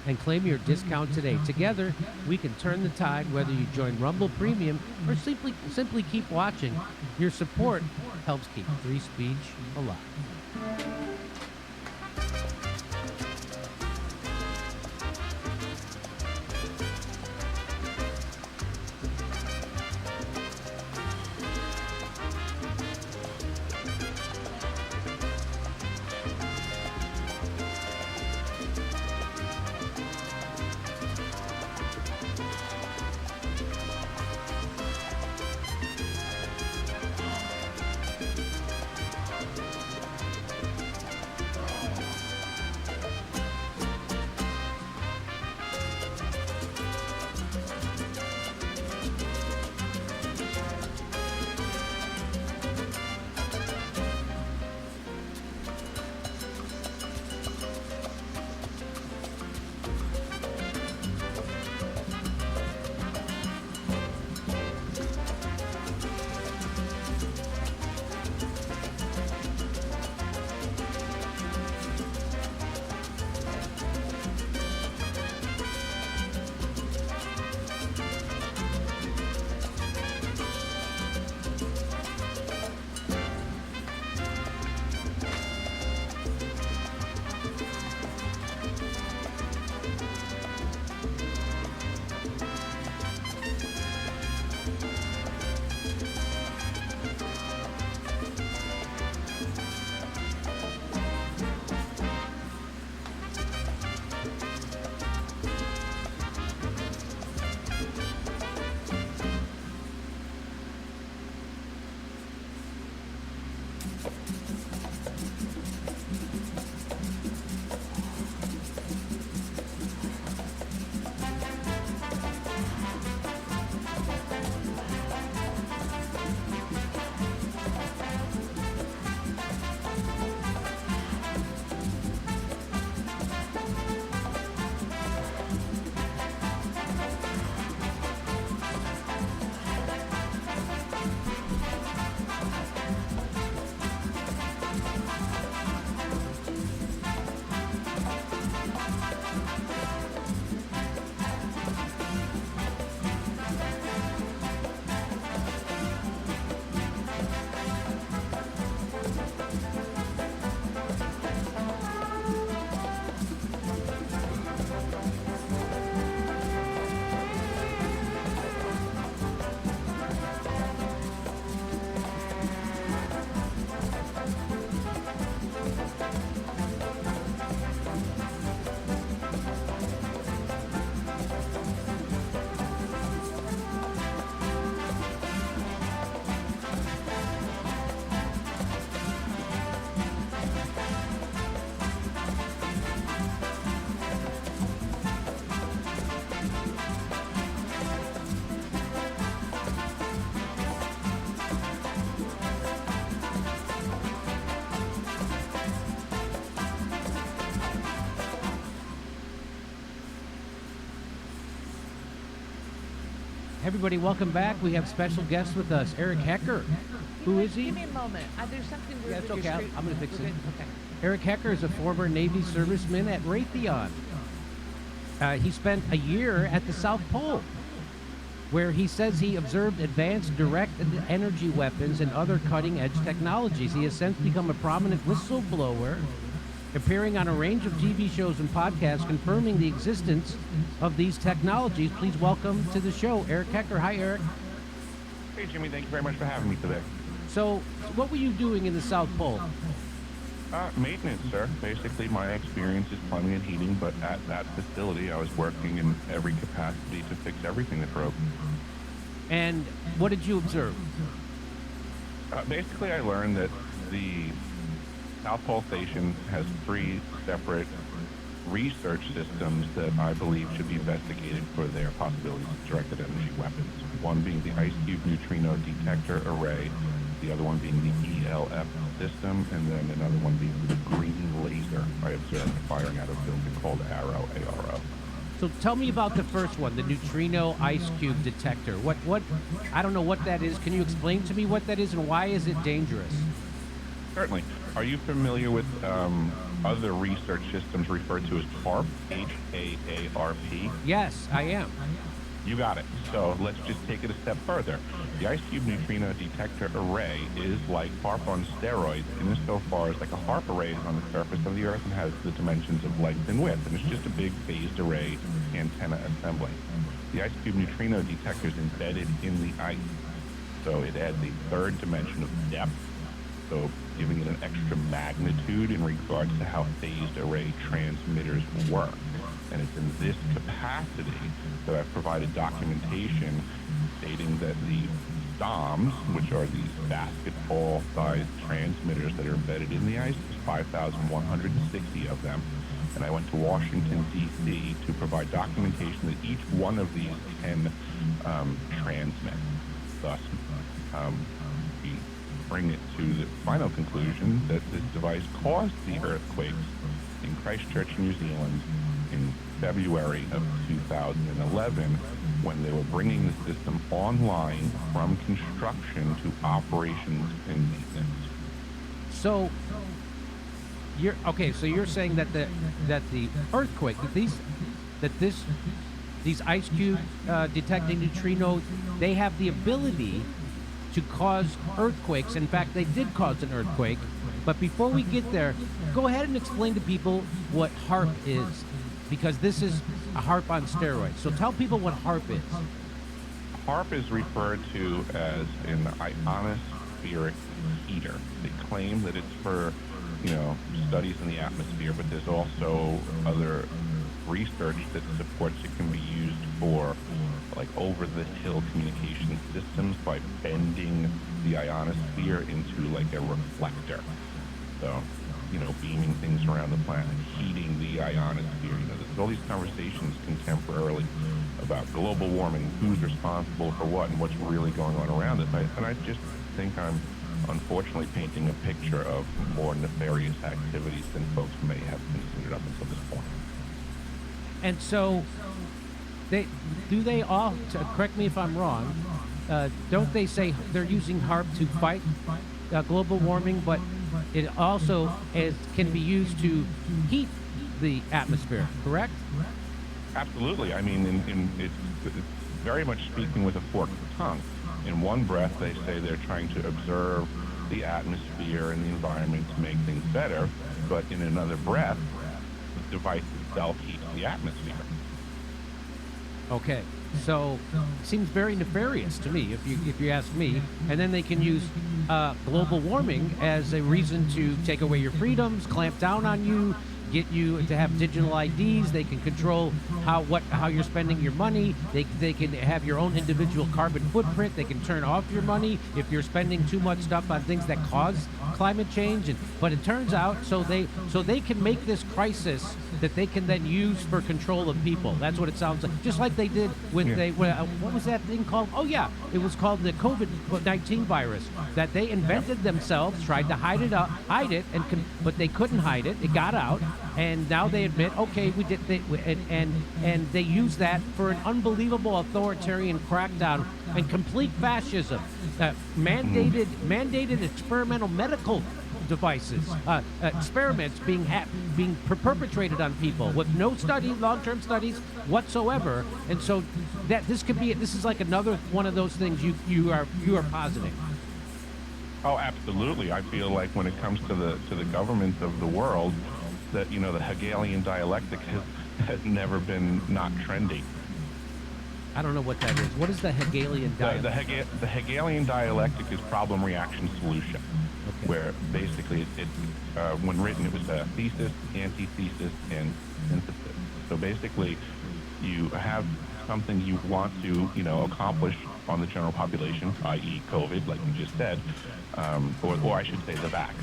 and claim your discount today. Together, we can turn the tide whether you join Rumble Premium or simply keep watching. Your support helps keep free speech alive. Everybody, welcome back. We have special guest with us, Eric Hecker. Who is he? Give me a moment. There's something weird Yeah, it's with okay. your screen. I'm going to fix it. We're good? Okay. Eric Hecker is a former Navy serviceman at Raytheon. He spent a year at the South Pole, where he says he observed advanced direct energy weapons and other cutting-edge technologies. He has since become a prominent whistleblower, appearing on a range of TV shows and podcasts confirming the existence of these technologies. Please welcome to the show, Eric Hecker. Hi, Eric. Hey, Jimmy. Thank you very much for having me today. So, what were you doing in the South Pole? Maintenance, sir. Basically, my experience is plumbing and heating, but at that facility, I was working in every capacity to fix everything that broke. And what did you observe? Basically, I learned that the South Pole Station has 3 separate research systems that I believe should be investigated for their possibilities of directed energy weapons. One being the Ice Cube Neutrino Detector Array, the other one being the ELF system, and then another one being the green laser I observed firing out of a building called Arrow, ARO. So tell me about the first one, the neutrino ice cube detector. What? I don't know what that is. Can you explain to me what that is and why is it dangerous? Certainly. Are you familiar with other research systems referred to as HAARP, H-A-A-R-P? Yes, I am. You got it. So let's just take it a step further. The Ice Cube Neutrino Detector Array is like HAARP on steroids insofar as like a HAARP array is on the surface of the Earth and has the dimensions of length and width, and it's just a big phased array antenna assembly. The Ice Cube Neutrino Detector is embedded in the ice, so it adds a third dimension of depth, so giving it an extra magnitude in regards to how phased array transmitters work. And it's in this capacity that I've provided documentation stating that the DOMs, which are these basketball-sized transmitters that are embedded in the ice, there's 5,160 of them. And I went to Washington, D.C. to provide documentation that each one of these can transmit. Thus, we bring it to the final conclusion that this device caused the earthquakes in Christchurch, New Zealand, in February of 2011, when they were bringing the system online from construction to operations and maintenance. So you're saying that the earthquake, these ice cube detecting neutrinos, they have the ability to cause earthquakes. In fact, they did cause an earthquake. But before we get there, go ahead and explain to people what HAARP is, because this is a HAARP on steroids. So tell people what HAARP is. HAARP is referred to as an ionospheric heater. They claim that it's for, studies in the atmosphere, but there's also other research that supports it can be used for like over-the-hill communication systems by bending the ionosphere into like a reflector. So, beaming things around the planet, heating the ionosphere. There's all these conversations contemporarily about global warming, who's responsible for what, and what's really going on around it. And I just think I'm unfortunately painting a picture of more nefarious activities than folks may have considered up until this point. And so, correct me if I'm wrong, don't they say they're using HAARP to fight global warming, but it also can be used to heat the atmosphere, correct? Absolutely. I mean, it's very much speaking with a forked tongue. In one breath, they say they're trying to observe the atmosphere and the environment to make things better, but in another breath, the device itself heats the atmosphere. Okay, so seems very nefarious to me, if you ask me. And then they can use global warming as a reason to take away your freedoms, clamp down on you, get you to have digital IDs. They can control how you're spending your money. They can have your own individual carbon footprint. They can turn off your money if you're spending too much stuff on things that cause climate change. But it turns out so they can make this crisis that they can then use for control of people. That's what it sounds like. Just like they did with what was that thing called? Oh yeah, it was called the COVID-19 virus that they invented themselves, tried to hide it, but they couldn't hide it. It got out, and now they admit, okay, we did, and they use that for an unbelievable authoritarian crackdown and complete fascism. Mandated experimental medical devices, experiments being perpetrated on people with no long-term studies whatsoever. And so this is like another one of those things you are positing. Oh, absolutely. I feel like when it comes to the governments of the world, that the Hegelian dialectic has never been not trendy. I don't know what that is. What is the Hegelian dialectic? The Hegelian dialectic is problem, reaction, solution. Okay. Where basically when written, it was thesis, antithesis, and synthesis. So basically, you have something you want to, accomplish on the general population, i.e. COVID, like you just said, or I should say the vax.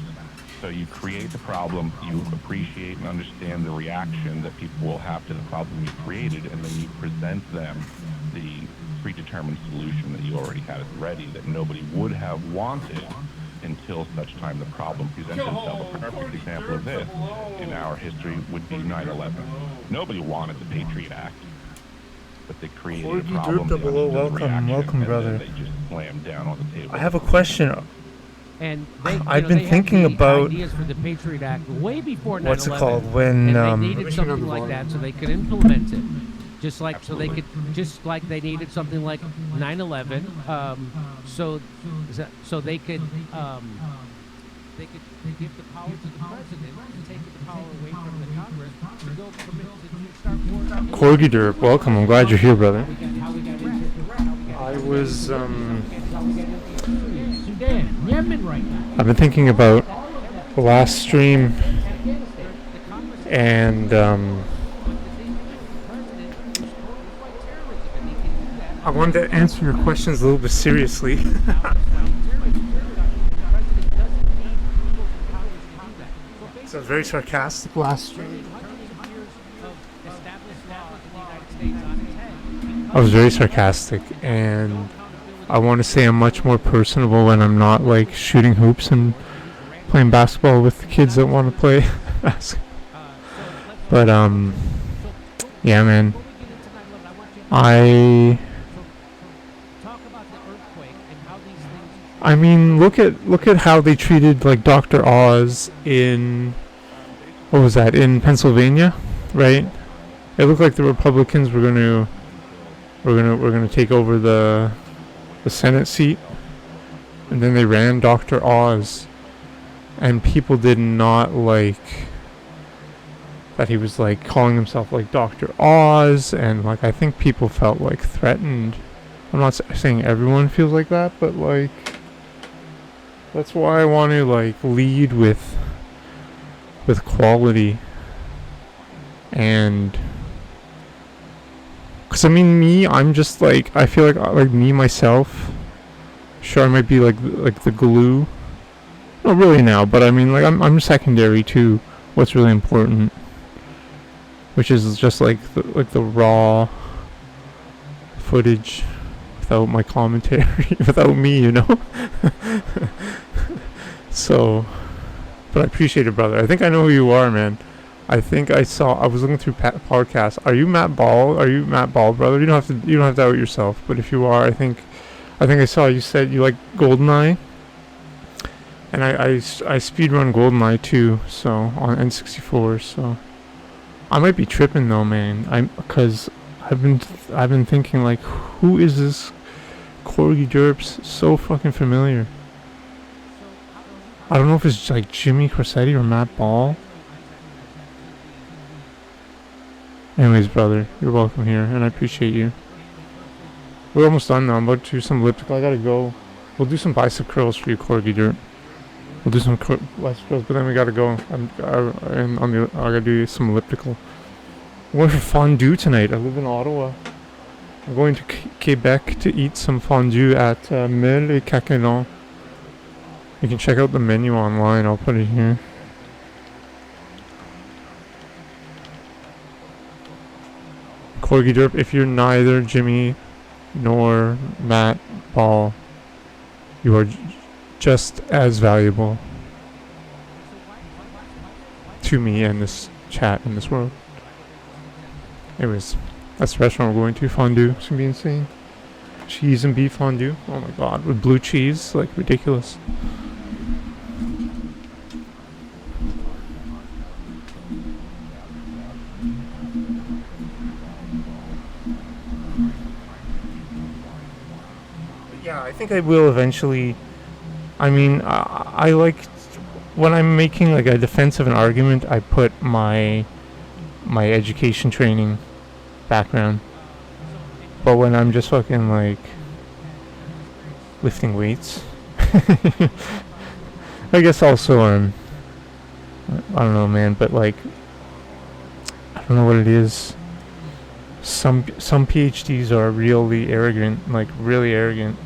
So you create the problem, you appreciate and understand the reaction that people will have to the problem you created, and then you present them the predetermined solution that you already had at the ready that nobody would have wanted until such time the problem presented itself. A perfect example of this in our history would be 9/11. Nobody wanted the Patriot Act, but they created a problem. Welcome, brother. They just slammed down on the table. I have a question. And they, I've they been thinking had the about ideas for the Patriot Act way before 9/11. what's it called when and they needed something like that so they could implement it. Just like Absolutely. so they could, just like they needed something like 9/11, so they could give the power to the president and take the power away from the Congress to go permit to start war. Corgi Derp, welcome. I'm glad you're here, brother. I was Sudan, Yemen right now. I've been thinking about the last stream, and I wanted to answer your questions a little bit seriously. So it was very sarcastic last stream. I was very sarcastic, and I want to say I'm much more personable when I'm not like shooting hoops and playing basketball with the kids that want to play basketball. But yeah, man, I mean, look at how they treated like Dr. Oz in, what was that, in Pennsylvania, right? It looked like the Republicans were gonna take over the Senate seat, and then they ran Dr. Oz, and people did not like that he was like calling himself like Dr. Oz, and like I think people felt like threatened. I'm not saying everyone feels like that, but like that's why I want to like lead with quality. And because I mean, I'm just like, I feel like me myself, sure I might be like the glue, not really now, but I mean like I'm secondary to what's really important, which is just like the raw footage without my commentary, without me, you know. So, but I appreciate it, brother. I think I know who you are, man. I think I was looking through podcasts. Are you Matt Ball? Are you Matt Ball, brother? You don't have to out yourself. But if you are, I think I saw you said you like GoldenEye. And I speedrun GoldenEye too, so on N64. So I might be tripping though, man. Because I've been thinking like, who is this Corgi Derps? So fucking familiar. I don't know if it's like Jimmy Corsetti or Matt Ball. Anyways, brother, you're welcome here, and I appreciate you. We're almost done now. I'm about to do some elliptical. I gotta go. We'll do some bicep curls for you, Corgi Dirt. We'll do some bicep curls, but then we gotta go. I gotta do some elliptical. I'm going for fondue tonight. I live in Ottawa. I'm going to Quebec to eat some fondue at Mel et Caquelin. You can check out the menu online. I'll put it here. Corgi Derp, if you're neither Jimmy nor Matt Ball, you are just as valuable to me and this chat in this world. Anyways, that's the restaurant we're going to. Fondue. It's gonna be insane. Cheese and beef fondue. Oh my god, with blue cheese. Like, ridiculous. Yeah, I think I will eventually. I mean, I like when I'm making like a defense of an argument, I put my education training background. But when I'm just fucking like lifting weights, I guess also I don't know, man, but like I don't know what it is. Some PhDs are really arrogant, like really arrogant.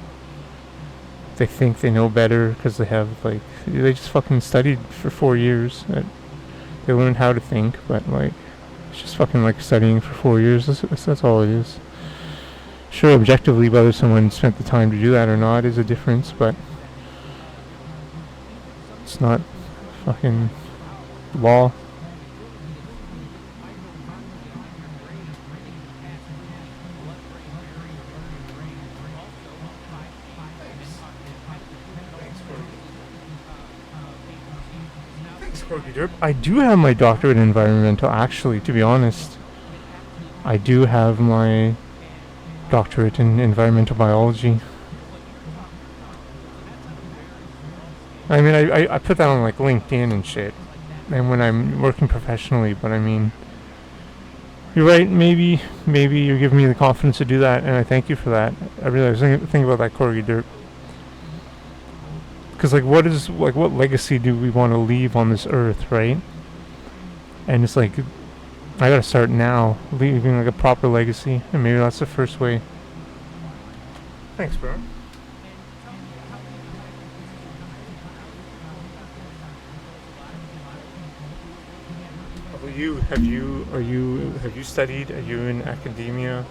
they think they know better because they have, like, they just fucking studied for 4 years. They learned how to think, but, like, it's just fucking like studying for 4 years. That's all it is. Sure, objectively, whether someone spent the time to do that or not is a difference, but it's not fucking law. I do have my doctorate in environmental, actually, to be honest. I do have my doctorate in environmental biology. I mean, I put that on, like, LinkedIn and shit, and when I'm working professionally, but I mean, you're right, maybe you're giving me the confidence to do that, and I thank you for that. I really was thinking about that, Corgi Dirt. Because, like, what legacy do we want to leave on this earth, right? And it's like, I gotta start now, leaving, like, a proper legacy, and maybe that's the first way. Thanks, bro. Have you studied? Are you in academia?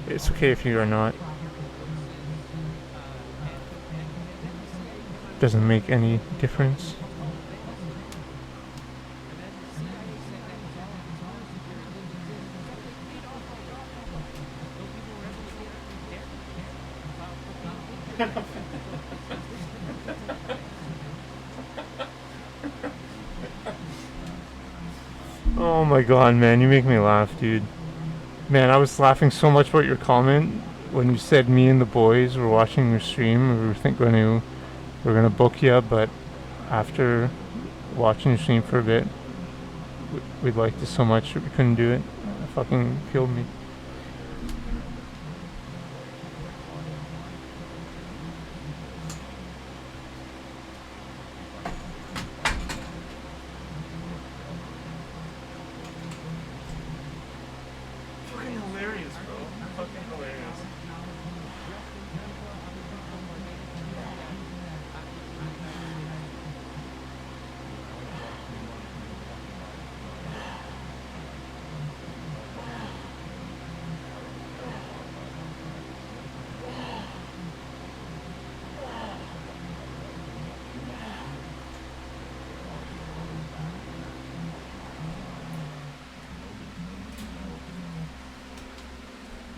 It's okay if you are not. Doesn't make any difference. Oh my god, man, you make me laugh, dude. Man, I was laughing so much about your comment when you said me and the boys were watching your stream. We were gonna book you, but after watching your stream for a bit, we liked it so much that we couldn't do it. It fucking killed me.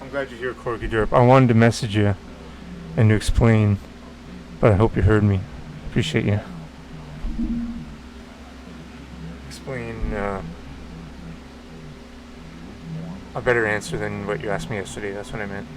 I'm glad you're here, Corgi Derp. I wanted to message you and to explain, but I hope you heard me. Appreciate you. Explain a better answer than what you asked me yesterday. That's what I meant.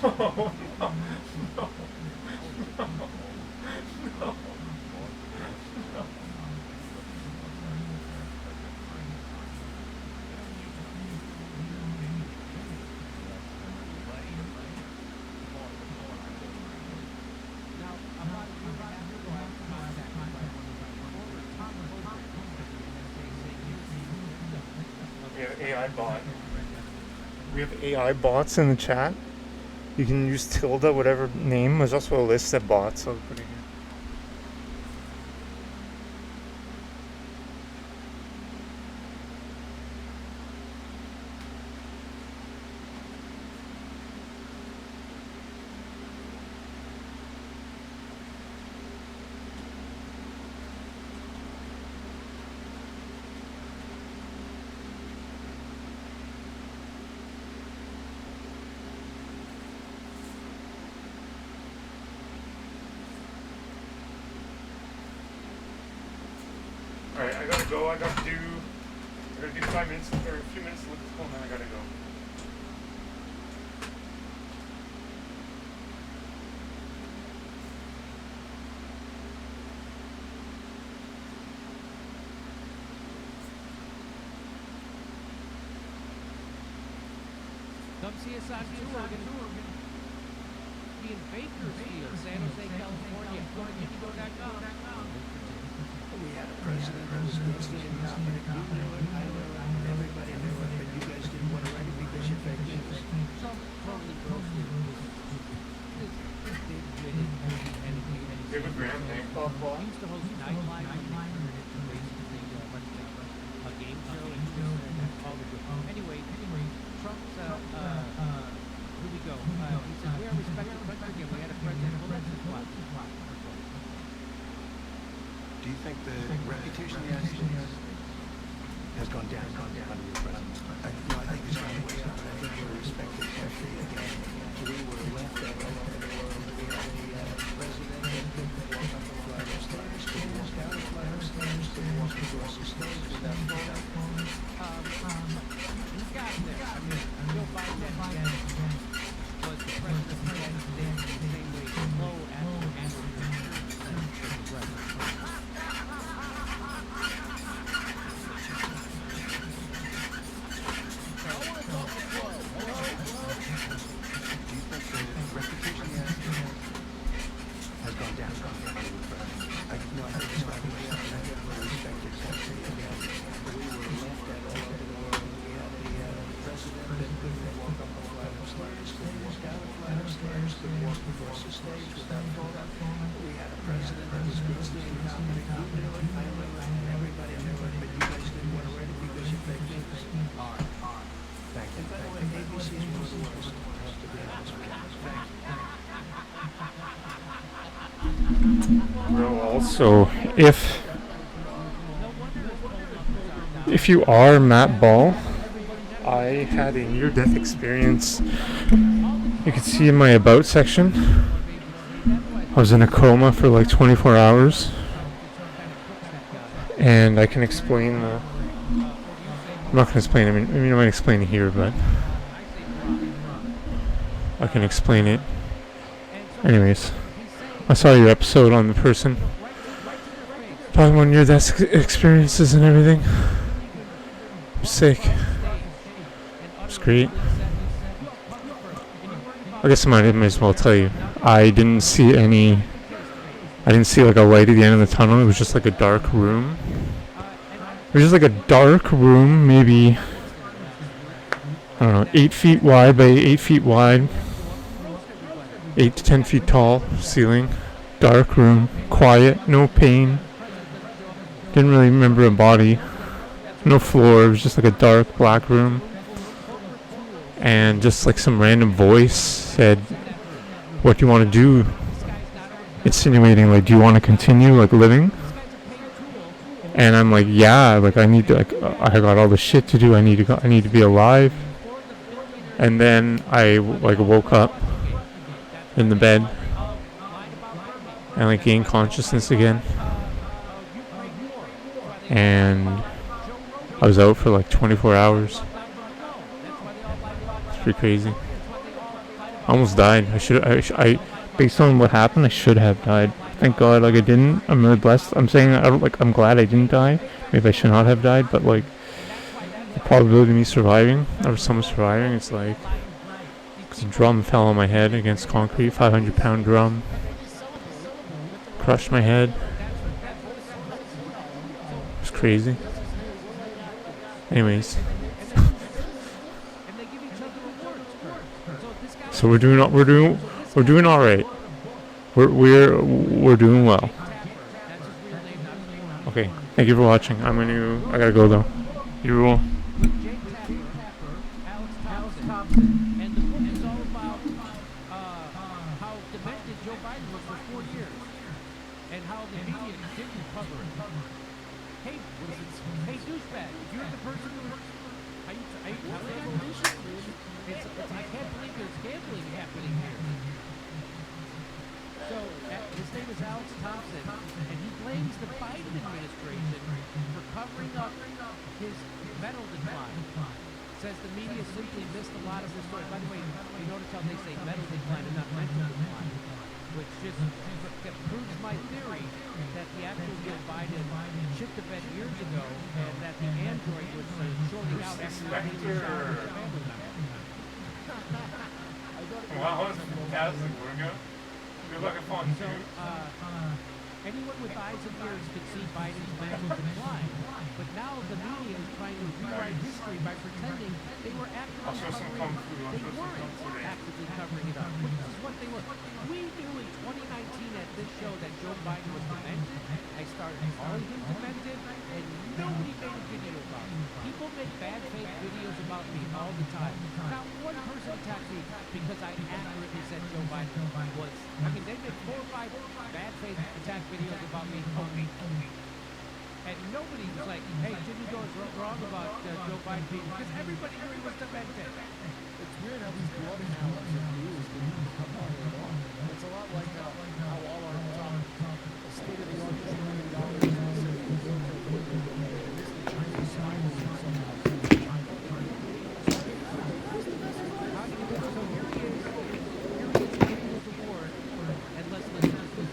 No, no, no. AI bot. We have AI bots in the chat. You can use tilde, whatever name. There's also a list of bots. I'll put it here. Alright, I gotta go. I gotta do 5 minutes or a few minutes to look at school, and then I gotta go. Come see us on tour. We're gonna be in Bakersfield, San Jose, California. Go to JimmyDore.com. We had a president who was good standing up, and you knew it, I knew it, everybody knew it, but you guys didn't want to write it because you fake news. Totally broke it. David Graham, thank you. He used to host Nightline, basically a game show, and all the good. Anyway, Trump's, here we go. He said, we are respected country again. We had a president who loves his watch. Do you think the reputation of the United States has gone down under your president? I think it's gone way up. I think we're a respected country again. We were left out all over the world. We had a president that could walk up a flight of stairs, could walk down a flight of stairs, could walk across the stage without falling. He got there. I mean, Joe Biden was the president of the United States in the same way slow after Has gone down. I think it's gone way up. I think we're a respected country again. We were left out all over the world. We had a president that couldn't walk up a flight of stairs, could walk down a flight of stairs, could walk across the stage without falling. We had a president that was good standing up, and you knew it, I knew it, everybody knew it, but you guys didn't want to write it because you fake news. All right. Thank you. And by the way, ABC is one of the worst, to be honest with you. Thank you. Well, also, if you are Matt Ball, I had a near-death experience. You can see in my about section, I was in a coma for like 24 hours, and I can explain the. I'm not going to explain it. I mean, I might explain it here, but I can explain it. Anyways. I saw your episode on the person talking about near-death experiences and everything. It was sick. It was great. I guess I might as well tell you. I didn't see like a light at the end of the tunnel. It was just like a dark room. It was just like a dark room, maybe, I don't know, 8 feet wide by 8 feet wide. 8 to 10 feet tall ceiling, dark room, quiet, no pain. Didn't really remember a body, no floor. It was just like a dark black room, and just like some random voice said, "What do you want to do?" Insinuating like, "Do you want to continue like living?" And I'm like, "Yeah, like I need to. Like I got all the shit to do. I need to be alive." And then I like woke up in the bed and like gained consciousness again, and I was out for like 24 hours. It's pretty crazy. I almost died. I based on what happened, I should have died. Thank God, like I didn't. I'm really blessed. I'm saying I'm glad I didn't die. Maybe I should not have died, but like the probability of me surviving or someone surviving, it's like. A drum fell on my head against concrete, 500-pound drum. Crushed my head. It was crazy. Anyways, So we're doing all right. We're doing well. Okay, thank you for watching. I gotta go though. You rule. Alex Thompson. And the book is all about how demented Joe Biden was for 4 years. And how the media didn't cover it. Hey, hey, douchebag, you're the person who... Are you telling us? I can't believe there's gambling happening here. So, his name is Alex Thompson, and he blames the Biden administration for covering up his mental decline. Says the media simply missed a lot of the story. By the way, you notice how they say mental decline and not mental decline, which just proves my theory that the actual Joe Biden shit the bed years ago, and that the android was shorting out after he was shot with a family member. Wow, that's fantastic, Wingo. Good looking fun, so, anyone with eyes and ears could see Biden's mental decline, but now the media is trying to rewrite history by pretending they were actively covering it. They weren't actively covering it up, which is what they were. We knew in 2019 at this show that Joe Biden was demented. I started calling him demented, and nobody made a video about it. People make bad fake videos about me all the time. Not one person attacked me because I accurately said Joe Biden was. I mean, they make 4 or 5 bad fake attack videos about me a week. And nobody was like, hey, Jimmy Dore's wrong about Joe Biden being, because everybody knew he was demented. It's weird how these bloodhounds of news didn't even come out at all. It's a lot like how all our top state-of-the-art $1 million the Chinese science somehow. How do you do so? Here he is winning his award, and let's listen to this.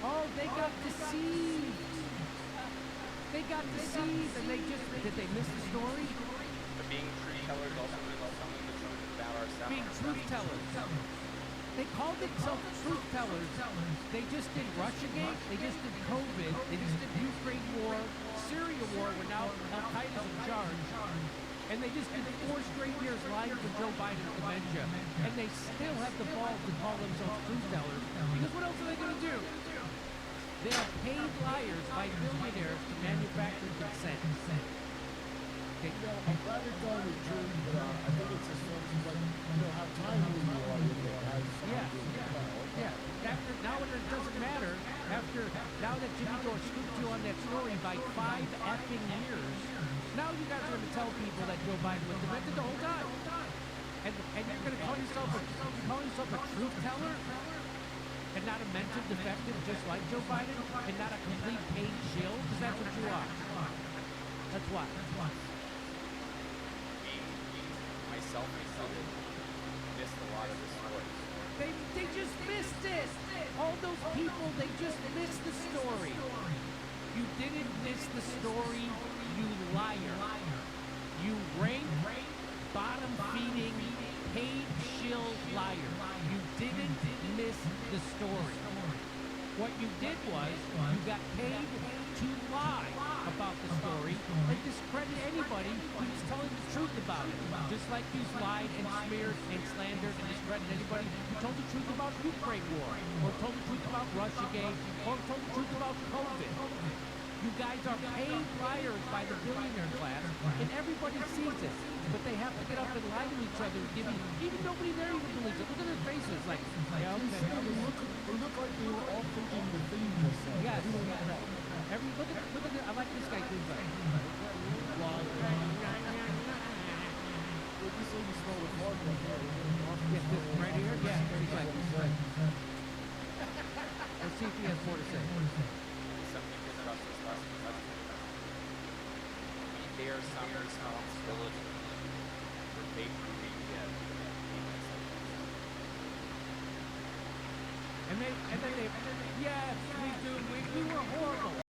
Oh, they got deceived. They got deceived, and did they miss the story? But being truth tellers also means telling the truth about ourselves. Being truth tellers. They called themselves truth tellers. They just did Russiagate. They just did COVID. They just did Ukraine war, Syria war, where now Al-Qaeda's in charge. And they just did 4 straight years lying for Joe Biden's dementia. And they still have the balls to call themselves truth tellers. Because what else are they going to do? They are paid liars by billionaires to manufacture consent. Okay. I'm glad they're telling the truth, but I think it's just sort of like, how timely you are with it. Yeah. Now it doesn't matter. Now that Jimmy Dore scooped you on that story by 5 effing years, now you guys are going to tell people that Joe Biden was demented the whole time. And you're going to call yourself a truth teller? And not a mental defective just like Joe Biden? And not a complete paid shill? Because that's what you are. That's what. Myself included, missed a lot of the story. They just missed it. All those people, they just missed the story. You didn't miss the story, you liar. You rank, bottom-feeding, paid shill liar. You didn't miss the story. What you did was, you got paid to lie about the story and discredit anybody who's telling the truth about it. Just like you lied and smeared and slandered and discredited anybody who told the truth about Ukraine war, or told the truth about Russiagate, or told the truth about COVID. You guys are paid liars by the billionaire class, and everybody sees it. But they have to get up and lie to each other, even nobody there even believes it. Look at their faces, like, yeah, okay. They look like they were all thinking the thing was yes. Look at I like this guy too, but. Would you say you smell with hard Yes, this right here? Yeah, 30 seconds. Let's see if he has more to say. We bear some responsibility for making media. And then they, yes, we do. We were horrible.